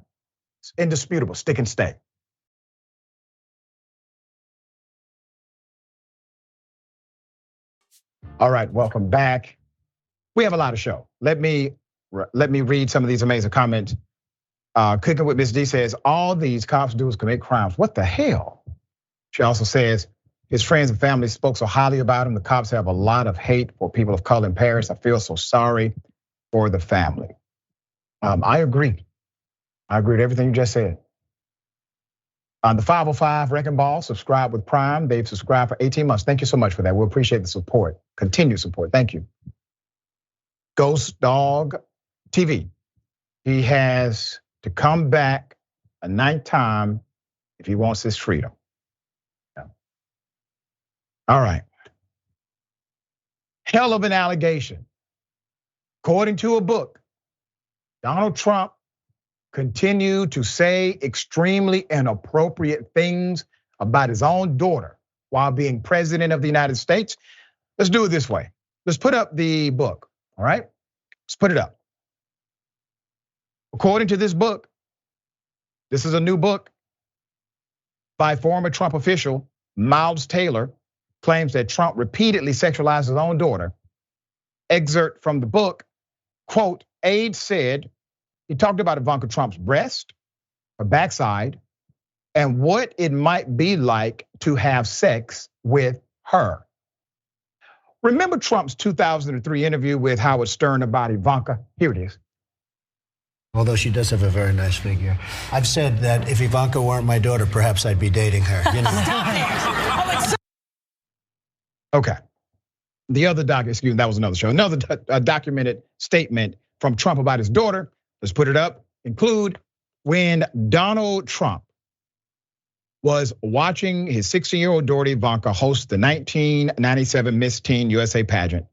It's indisputable, stick and stay. All right, welcome back. We have a lot of show. Let me read some of these amazing comments. Cooking with Miss D says, all these cops do is commit crimes. What the hell? She also says, his friends and family spoke so highly about him. The cops have a lot of hate for people of color in Paris. I feel so sorry for the family. I agree. I agree with everything you just said. The 505 Wrecking Ball, subscribe with Prime. They've subscribed for 18 months. Thank you so much for that. We appreciate the support, continued support. Thank you. Ghost Dog TV. He has to come back a ninth time if he wants his freedom. All right. Hell of an allegation. According to a book, Donald Trump continued to say extremely inappropriate things about his own daughter while being president of the United States. Let's do it this way. Let's put up the book, all right? Let's put it up. According to this book, this is a new book by former Trump official Miles Taylor, claims that Trump repeatedly sexualized his own daughter. Excerpt from the book, quote, aides said, he talked about Ivanka Trump's breast, her backside, and what it might be like to have sex with her. Remember Trump's 2003 interview with Howard Stern about Ivanka? Here it is. Although she does have a very nice figure. I've said that if Ivanka weren't my daughter, perhaps I'd be dating her. You know? Okay. The other that was another show. Another documented statement from Trump about his daughter. Let's put it up. Include when Donald Trump was watching his 16-year-old daughter Ivanka host the 1997 Miss Teen USA pageant.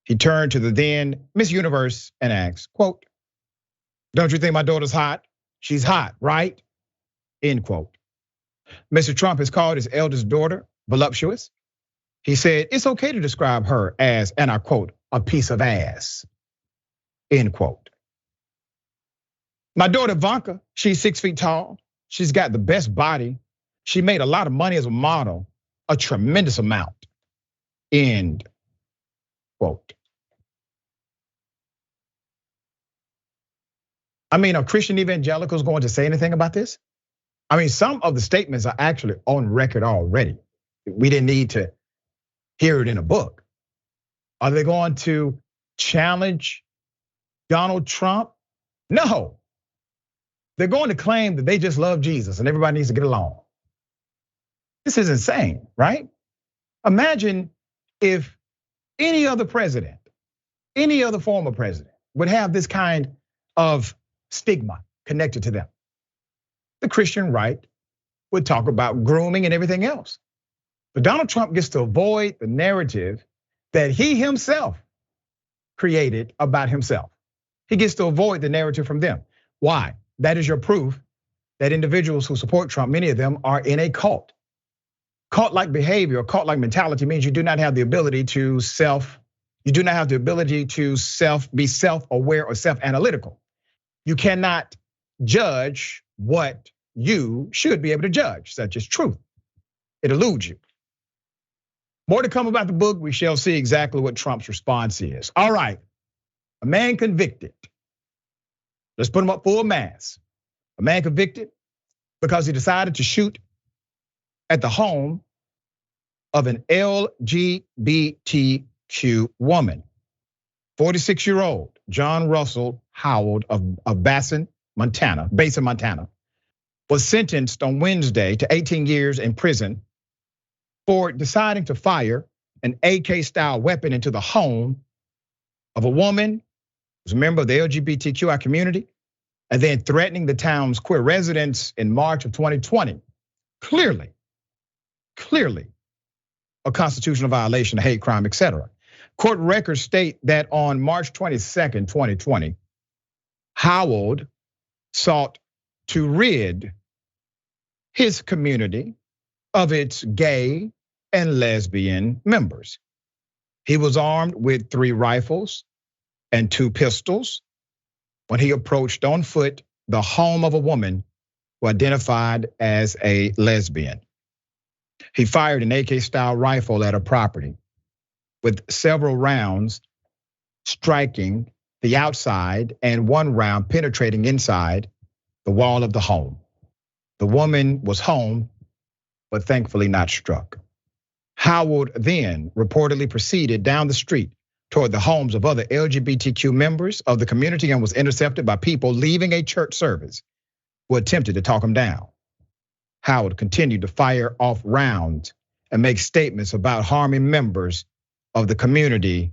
He turned to the then Miss Universe and asked, quote, don't you think my daughter's hot? She's hot, right? End quote. Mr. Trump has called his eldest daughter voluptuous. He said, it's okay to describe her as, and I quote, a piece of ass, end quote. My daughter Ivanka, she's 6 feet tall. She's got the best body. She made a lot of money as a model, a tremendous amount, end quote. I mean, are Christian evangelicals going to say anything about this? I mean, some of the statements are actually on record already. We didn't need to hear it in a book. Are they going to challenge Donald Trump? No. They're going to claim that they just love Jesus and everybody needs to get along. This is insane, right? Imagine if any other president, any other former president would have this kind of stigma connected to them. The Christian right would talk about grooming and everything else. But Donald Trump gets to avoid the narrative that he himself created about himself. He gets to avoid the narrative from them. Why? That is your proof that individuals who support Trump, many of them are in a cult. Cult-like behavior, or cult-like mentality means you do not have the ability to be self-aware or self-analytical. You cannot judge what you should be able to judge, such as truth. It eludes you. More to come about the book. We shall see exactly what Trump's response is. All right, a man convicted. Let's put him up full mass. A man convicted because he decided to shoot at the home of an LGBTQ woman. 46-year-old John Russell Howard of Basin, Montana, was sentenced on Wednesday to 18 years in prison for deciding to fire an AK-style weapon into the home of a woman who's a member of the LGBTQI community, and then threatening the town's queer residents in March of 2020. Clearly a constitutional violation, a hate crime, etc. Court records state that on March 22nd, 2020, Howard sought to rid his community of its gay and lesbian members. He was armed with 3 rifles and 2 pistols when he approached on foot the home of a woman who identified as a lesbian. He fired an AK-style rifle at her property, with several rounds striking the outside and 1 round penetrating inside the wall of the home. The woman was home, but thankfully not struck. Howard then reportedly proceeded down the street toward the homes of other LGBTQ members of the community and was intercepted by people leaving a church service who attempted to talk him down. Howard continued to fire off rounds and make statements about harming members of the community,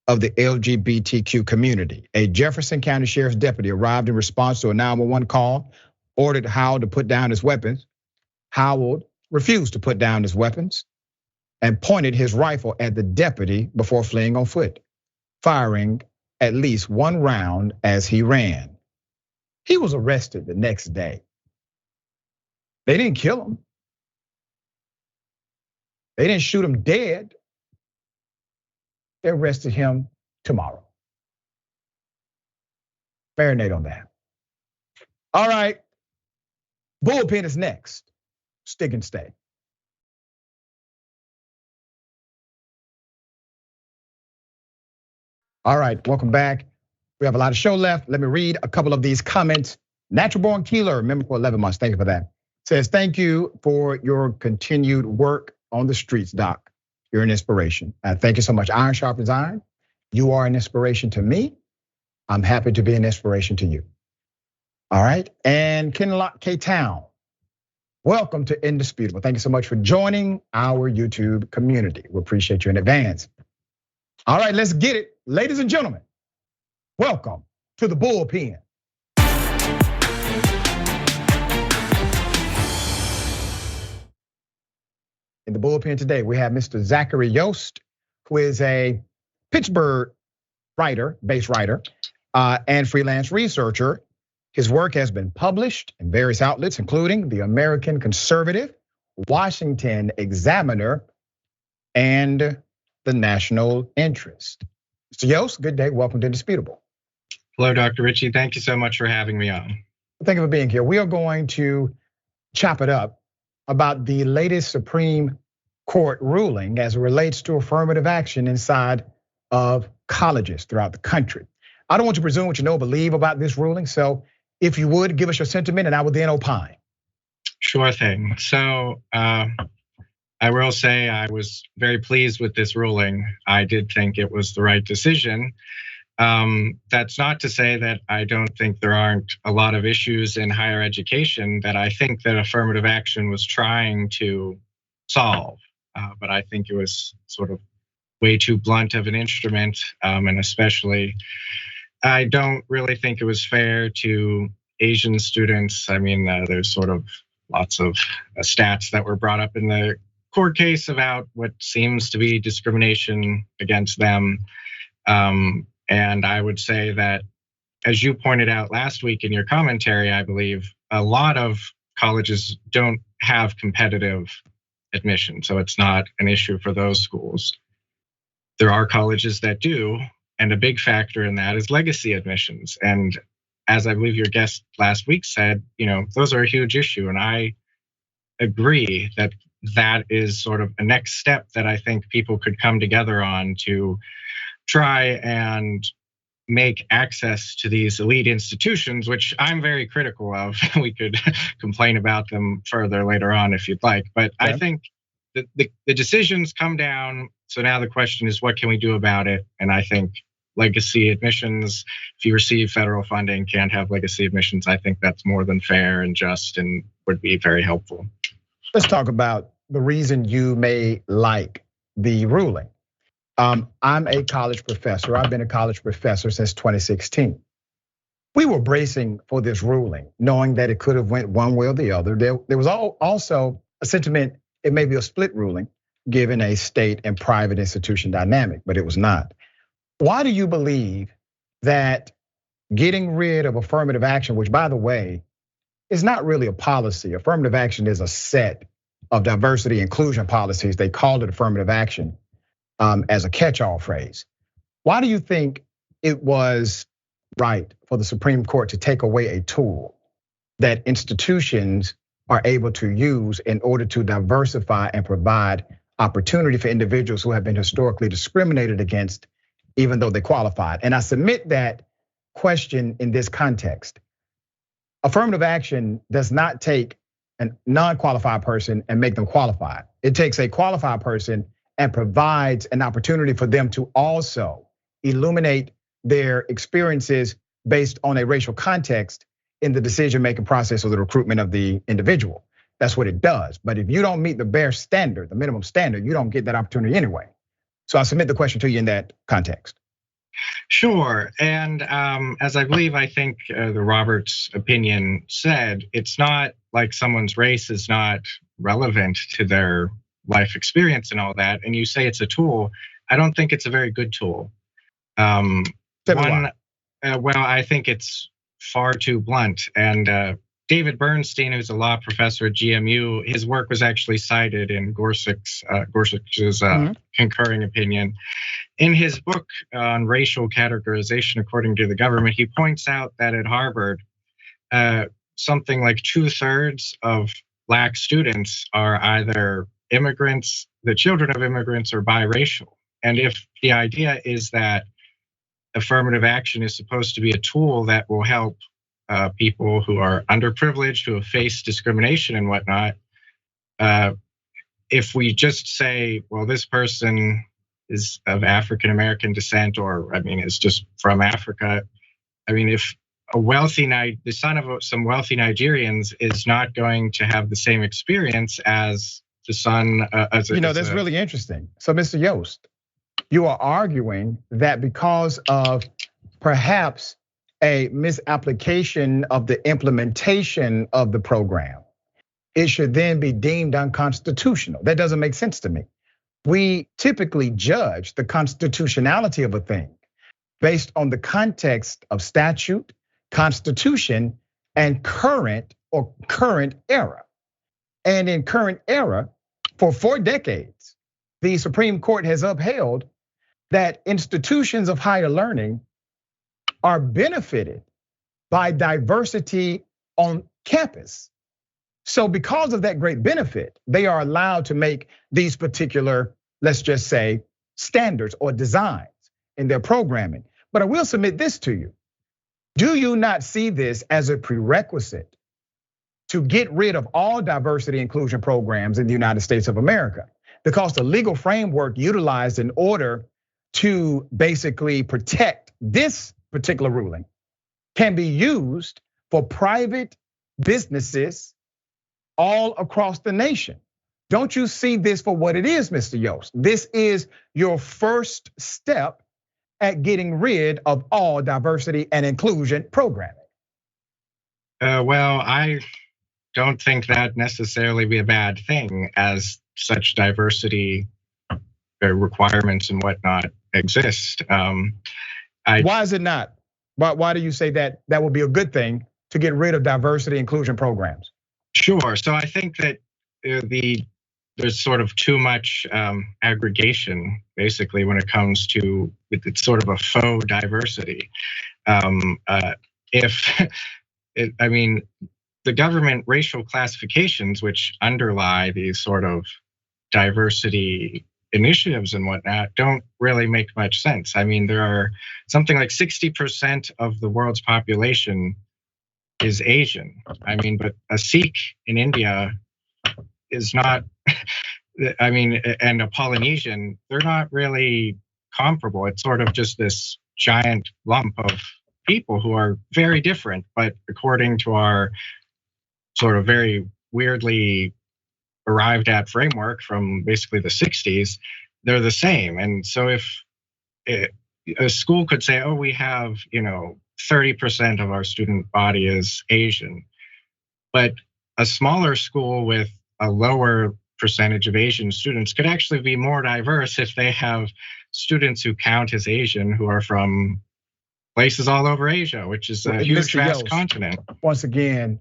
of the LGBTQ community. A Jefferson County Sheriff's deputy arrived in response to a 911 call, ordered Howard to put down his weapons. Howard refused to put down his weapons and pointed his rifle at the deputy before fleeing on foot, firing at least 1 round as he ran. He was arrested the next day. They didn't kill him. They didn't shoot him dead. They arrested him tomorrow. Marinate on that. All right, bullpen is next. Stick and stay. All right, welcome back. We have a lot of show left. Let me read a couple of these comments. Natural Born Keeler, member for 11 months. Thank you for that. Says, thank you for your continued work on the streets, Doc. You're an inspiration. Thank you so much. Iron sharpens iron. You are an inspiration to me. I'm happy to be an inspiration to you. All right, and Kenlock K-Town, welcome to Indisputable. Thank you so much for joining our YouTube community. We appreciate you in advance. All right, let's get it. Ladies and gentlemen, welcome to the bullpen. In the bullpen today, we have Mr. Zachary Yost, who is a Pittsburgh writer, base writer, and freelance researcher. His work has been published in various outlets, including the American Conservative, Washington Examiner, and the national interest. Mr. Yost, good day. Welcome to Indisputable. Hello, Dr. Richey. Thank you so much for having me on. Thank you for being here. We are going to chop it up about the latest Supreme Court ruling as it relates to affirmative action inside of colleges throughout the country. I don't want to presume what you know or believe about this ruling, so if you would, give us your sentiment and I will then opine. Sure thing. So I will say I was very pleased with this ruling. I did think it was the right decision. That's not to say that I don't think there aren't a lot of issues in higher education that I think that affirmative action was trying to solve. But I think it was sort of way too blunt of an instrument. And especially, I don't really think it was fair to Asian students. I mean, there's sort of lots of stats that were brought up in the court case about what seems to be discrimination against them. And I would say that, as you pointed out last week in your commentary, I believe a lot of colleges don't have competitive admission, so it's not an issue for those schools. There are colleges that do, and a big factor in that is legacy admissions. And as I believe your guest last week said, those are a huge issue. And I agree that that is sort of a next step that I think people could come together on to try and make access to these elite institutions, which I'm very critical of. We could complain about them further later on if you'd like. But okay. I think the decisions come down. So now the question is, what can we do about it? And I think legacy admissions, if you receive federal funding, can't have legacy admissions. I think that's more than fair and just and would be very helpful. Let's talk about the reason you may like the ruling. I'm a college professor. I've been a college professor since 2016. We were bracing for this ruling, knowing that it could have went one way or the other. There was also a sentiment it may be a split ruling, given a state and private institution dynamic, but it was not. Why do you believe that getting rid of affirmative action, which by the way, is not really a policy. Affirmative action is a set of diversity inclusion policies. They called it affirmative action as a catch-all phrase. Why do you think it was right for the Supreme Court to take away a tool that institutions are able to use in order to diversify and provide opportunity for individuals who have been historically discriminated against, even though they qualified? And I submit that question in this context. Affirmative action does not take a non-qualified person and make them qualified. It takes a qualified person and provides an opportunity for them to also illuminate their experiences based on a racial context in the decision-making process or the recruitment of the individual. That's what it does. But if you don't meet the bare standard, the minimum standard, you don't get that opportunity anyway. So I submit the question to you in that context. Sure, and as I think the Roberts opinion said, it's not like someone's race is not relevant to their life experience and all that. And you say it's a tool. I don't think it's a very good tool. Well, I think it's far too blunt. And David Bernstein, who's a law professor at GMU, his work was actually cited in Gorsuch's concurring opinion. In his book on racial categorization, according to the government, he points out that at Harvard, something like 2/3 of Black students are either immigrants, the children of immigrants, or biracial. And if the idea is that affirmative action is supposed to be a tool that will help people who are underprivileged, who have faced discrimination and whatnot, if we just say, well, this person is of African-American descent, or is just from Africa. If the son of some wealthy Nigerians is not going to have the same experience as the son. That's really interesting. So, Mr. Yost, you are arguing that because of perhaps a misapplication of the implementation of the program, it should then be deemed unconstitutional. That doesn't make sense to me. We typically judge the constitutionality of a thing based on the context of statute, constitution, and current era. And in current era, for 4 decades, the Supreme Court has upheld that institutions of higher learning are benefited by diversity on campus. So because of that great benefit, they are allowed to make these particular, let's just say, standards or designs in their programming. But I will submit this to you. Do you not see this as a prerequisite to get rid of all diversity inclusion programs in the United States of America? Because the legal framework utilized in order to basically protect this particular ruling can be used for private businesses all across the nation. Don't you see this for what it is, Mr. Yost? This is your first step at getting rid of all diversity and inclusion programming. Well, I don't think that necessarily be a bad thing, as such diversity requirements and whatnot exist. Why is it not? Why do you say that that would be a good thing to get rid of diversity inclusion programs? Sure. So I think that there's sort of too much aggregation, basically, when it comes to it's sort of a faux diversity. I mean, the government racial classifications, which underlie these sort of diversity initiatives and whatnot, don't really make much sense. I mean, there are something like 60% of the world's population is Asian. I mean, but a Sikh in India is not, I mean, and a Polynesian, they're not really comparable. It's sort of just this giant lump of people who are very different, but according to our sort of very weirdly arrived at framework from basically the 60s, they're the same. And so if a school could say, oh, we have, 30% of our student body is Asian, but a smaller school with a lower percentage of Asian students could actually be more diverse if they have students who count as Asian who are from places all over Asia, which is a huge, vast continent. Once again,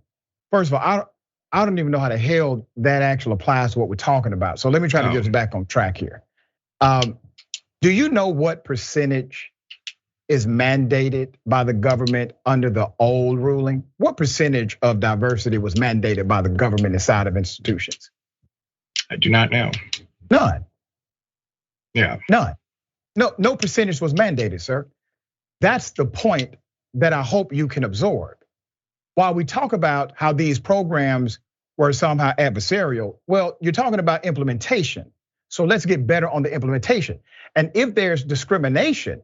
first of all, I don't even know how the hell that actually applies to what we're talking about. So let me try to get us back on track here. Do you know what percentage is mandated by the government under the old ruling? What percentage of diversity was mandated by the government inside of institutions? I do not know. None. Yeah. None. No percentage was mandated, sir. That's the point that I hope you can absorb. While we talk about how these programs were somehow adversarial, well, you're talking about implementation. So let's get better on the implementation. And if there's discrimination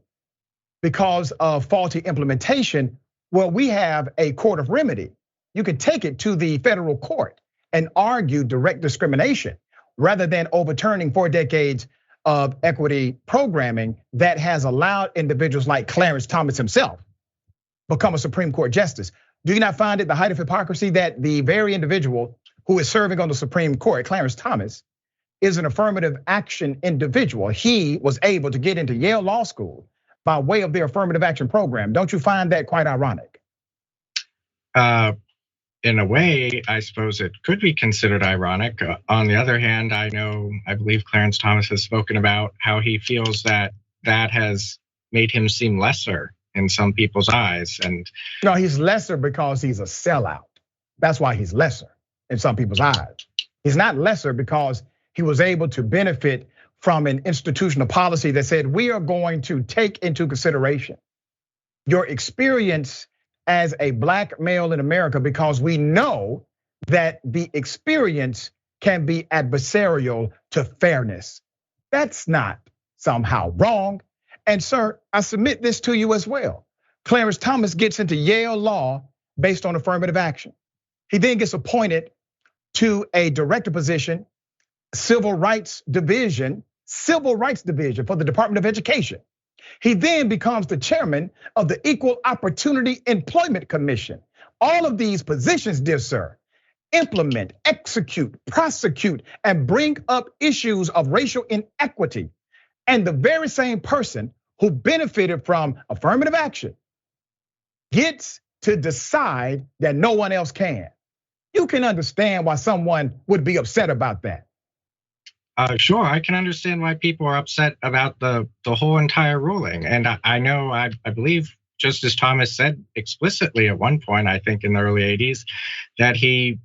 because of faulty implementation, well, we have a court of remedy. You can take it to the federal court and argue direct discrimination rather than overturning 4 decades of equity programming that has allowed individuals like Clarence Thomas himself become a Supreme Court justice. Do you not find it the height of hypocrisy that the very individual who is serving on the Supreme Court, Clarence Thomas, is an affirmative action individual? He was able to get into Yale Law School by way of their affirmative action program. Don't you find that quite ironic? In a way, I suppose it could be considered ironic. On the other hand, I believe Clarence Thomas has spoken about how he feels that has made him seem lesser in some people's eyes. And no, he's lesser because he's a sellout. That's why he's lesser in some people's eyes. He's not lesser because he was able to benefit from an institutional policy that said, we are going to take into consideration your experience as a black male in America, because we know that the experience can be adversarial to fairness. That's not somehow wrong. And sir, I submit this to you as well. Clarence Thomas gets into Yale Law based on affirmative action. He then gets appointed to a director position, Civil Rights Division for the Department of Education. He then becomes the chairman of the Equal Opportunity Employment Commission. All of these positions, dear sir, implement, execute, prosecute, and bring up issues of racial inequity. And the very same person who benefited from affirmative action gets to decide that no one else can. You can understand why someone would be upset about that. Sure, I can understand why people are upset about the whole entire ruling. And I know, I believe Justice Thomas said explicitly at one point, I think in the early 80s, that he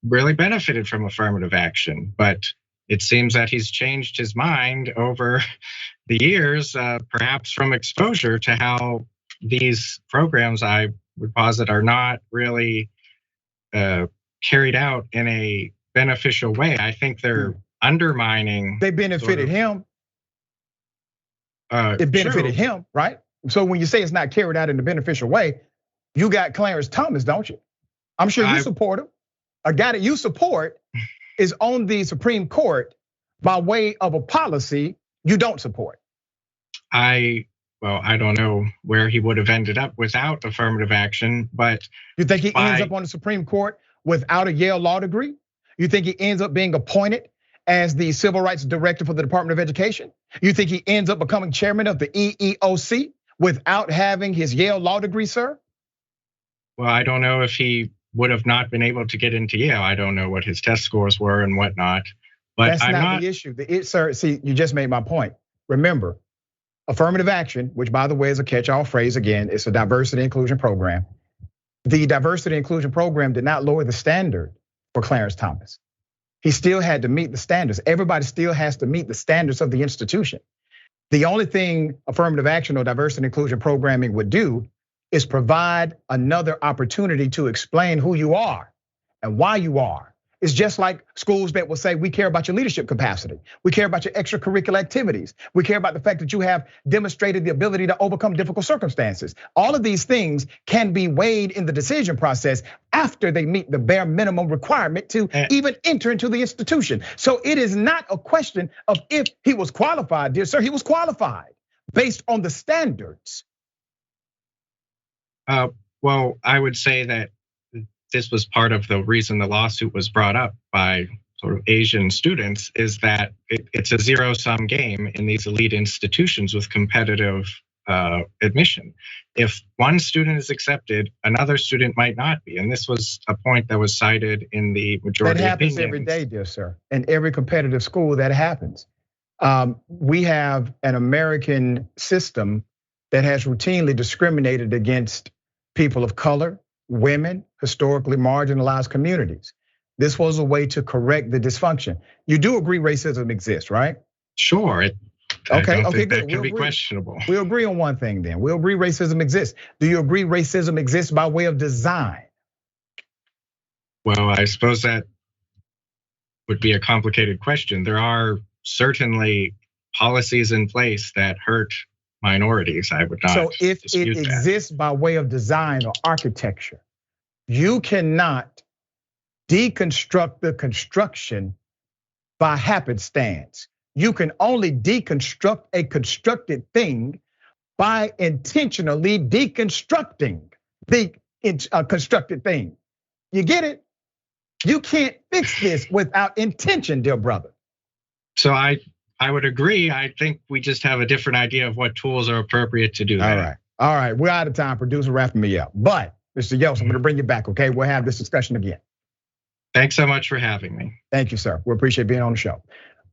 really benefited from affirmative action. But it seems that he's changed his mind over the years, perhaps from exposure to how these programs, I would posit, are not really carried out in a beneficial way. I think they're undermining. They benefited him. It benefited him, right? So when you say it's not carried out in a beneficial way, you got Clarence Thomas, don't you? I'm sure you support him. A guy that you support is on the Supreme Court by way of a policy you don't support. Well, I don't know where he would have ended up without affirmative action, but you think he ends up on the Supreme Court without a Yale law degree? You think he ends up being appointed as the civil rights director for the Department of Education? You think he ends up becoming chairman of the EEOC without having his Yale law degree, sir? Well, I don't know if he would have not been able to get into Yale. I don't know what his test scores were and whatnot. But that's not the issue. Sir, see, you just made my point. Remember, affirmative action, which by the way is a catch-all phrase, again, it's a diversity inclusion program. The diversity inclusion program did not lower the standard for Clarence Thomas. He still had to meet the standards. Everybody still has to meet the standards of the institution. The only thing affirmative action or diversity inclusion programming would do is provide another opportunity to explain who you are and why you are. It's just like schools that will say, we care about your leadership capacity. We care about your extracurricular activities. We care about the fact that you have demonstrated the ability to overcome difficult circumstances. All of these things can be weighed in the decision process after they meet the bare minimum requirement to even enter into the institution. So it is not a question of if he was qualified, dear sir, he was qualified based on the standards. Well, I would say that this was part of the reason the lawsuit was brought up by sort of Asian students, is that it's a zero-sum game in these elite institutions with competitive admission. If one student is accepted, another student might not be. And this was a point that was cited in the majority that happens opinions. Every day, dear sir. In every competitive school that happens. We have an American system that has routinely discriminated against people of color, women, historically marginalized communities. This was a way to correct the dysfunction. You do agree racism exists, right? Sure. Okay, good. That can be questionable. We'll agree on one thing then. We'll agree racism exists. Do you agree racism exists by way of design? Well, I suppose that would be a complicated question. There are certainly policies in place that hurt minorities. I would not. So if it that exists by way of design or architecture, you cannot deconstruct the construction by happenstance. You can only deconstruct a constructed thing by intentionally deconstructing the constructed thing. You get it? You can't fix this without intention, dear brother. So I would agree. I think we just have a different idea of what tools are appropriate to do that. All right, we're out of time. Producer wrapping me up. But Mr. Yeltsin, I'm gonna bring you back, okay? We'll have this discussion again. Thanks so much for having me. Thank you, sir. We appreciate being on the show.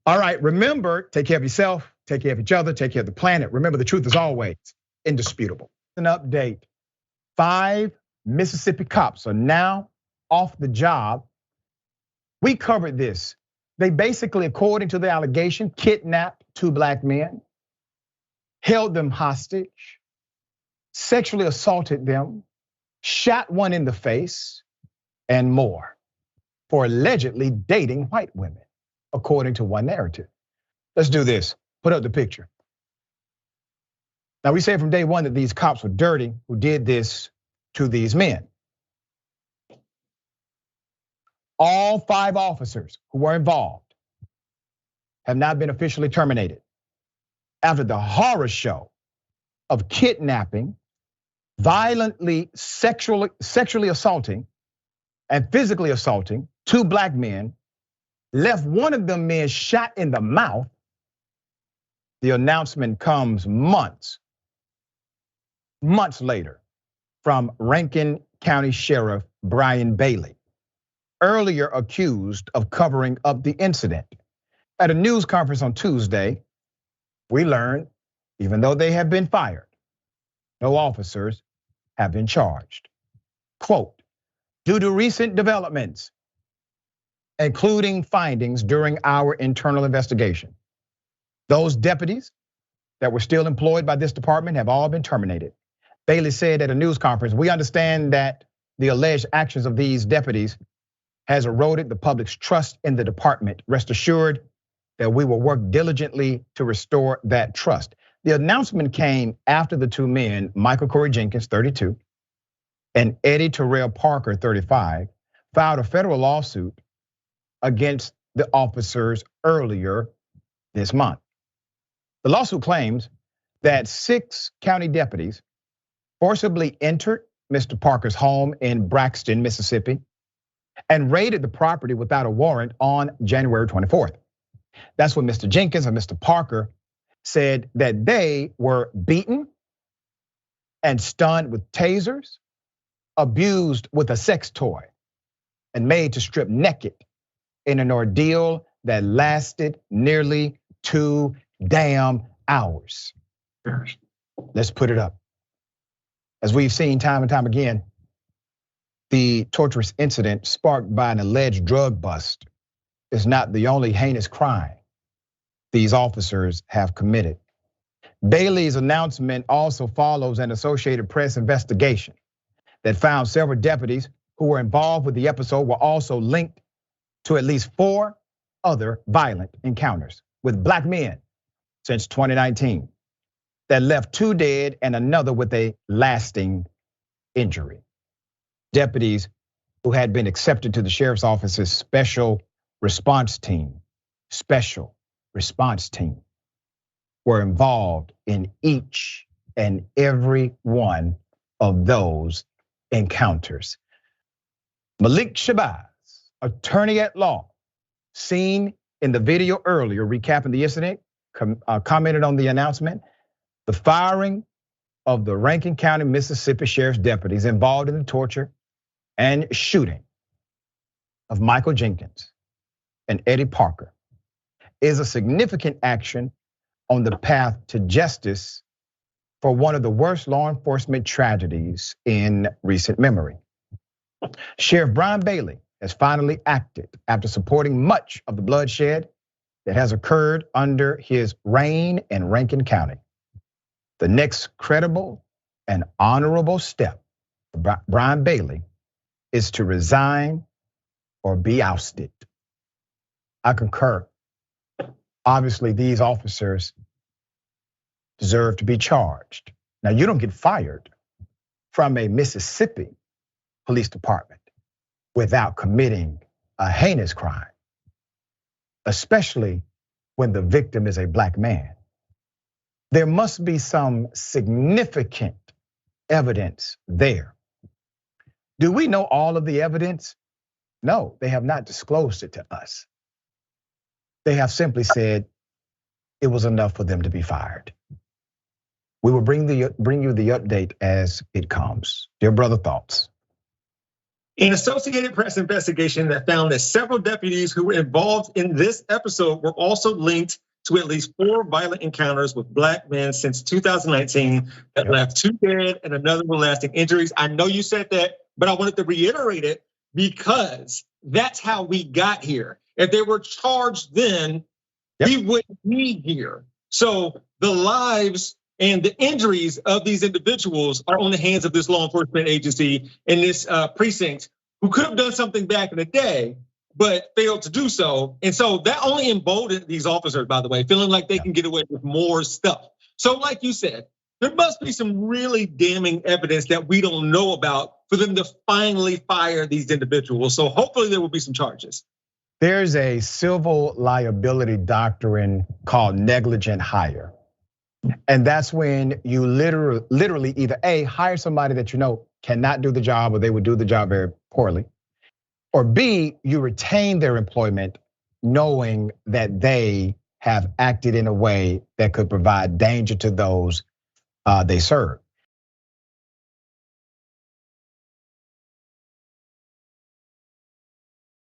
All right, remember, take care of yourself, take care of each other, take care of the planet. Remember, the truth is always indisputable. An update, 5 Mississippi cops are now off the job. We covered this. They basically, according to the allegation, kidnapped 2 black men, held them hostage, sexually assaulted them, shot one in the face, and more, for allegedly dating white women, according to one narrative. Let's do this. Put up the picture. Now, we said from day one that these cops were dirty who did this to these men. All 5 officers who were involved have not been officially terminated after the horror show of kidnapping, violently sexually assaulting, and physically assaulting 2 black men, left one of them men shot in the mouth. The announcement comes months later from Rankin County Sheriff Brian Bailey, earlier accused of covering up the incident. At a news conference on Tuesday, we learned, even though they have been fired, no officers have been charged. Quote, due to recent developments, including findings during our internal investigation, those deputies that were still employed by this department have all been terminated. Bailey said at a news conference, we understand that the alleged actions of these deputies has eroded the public's trust in the department. Rest assured that we will work diligently to restore that trust. The announcement came after the two men, Michael Corey Jenkins, 32, and Eddie Terrell Parker, 35, filed a federal lawsuit against the officers earlier this month. The lawsuit claims that 6 county deputies forcibly entered Mr. Parker's home in Braxton, Mississippi, and raided the property without a warrant on January 24th. That's when Mr. Jenkins and Mr. Parker said that they were beaten and stunned with tasers, abused with a sex toy, and made to strip naked in an ordeal that lasted nearly 2 damn hours. Let's put it up. As we've seen time and time again, the torturous incident sparked by an alleged drug bust is not the only heinous crime these officers have committed. Bailey's announcement also follows an Associated Press investigation that found several deputies who were involved with the episode were also linked to at least 4 other violent encounters with black men since 2019 that left 2 dead and another with a lasting injury. Deputies who had been accepted to the sheriff's office's special response team were involved in each and every one of those encounters. Malik Shabazz, attorney at law, seen in the video earlier recapping the incident, commented on the announcement. The firing of the Rankin County, Mississippi sheriff's deputies involved in the torture and shooting of Michael Jenkins and Eddie Parker is a significant action on the path to justice for one of the worst law enforcement tragedies in recent memory. Sheriff Brian Bailey has finally acted after supporting much of the bloodshed that has occurred under his reign in Rankin County. The next credible and honorable step for Brian Bailey is to resign or be ousted. I concur. Obviously, these officers deserve to be charged. Now, you don't get fired from a Mississippi police department without committing a heinous crime, especially when the victim is a black man. There must be some significant evidence there. Do we know all of the evidence? No, they have not disclosed it to us. They have simply said it was enough for them to be fired. We will bring you the update as it comes. Dear brother, thoughts? An Associated Press investigation that found that several deputies who were involved in this episode were also linked to at least 4 violent encounters with black men since 2019 that left 2 dead and another with lasting injuries. I know you said that, but I wanted to reiterate it because that's how we got here. If they were charged then, we wouldn't be here. So the lives and the injuries of these individuals are on the hands of this law enforcement agency and this precinct who could have done something back in the day, but failed to do so. And so that only emboldened these officers, by the way, feeling like they can get away with more stuff. So like you said, there must be some really damning evidence that we don't know about for them to finally fire these individuals. So hopefully there will be some charges. There's a civil liability doctrine called negligent hire. And that's when you literally either A, hire somebody that you know cannot do the job or they would do the job very poorly, or B, you retain their employment knowing that they have acted in a way that could provide danger to those they serve.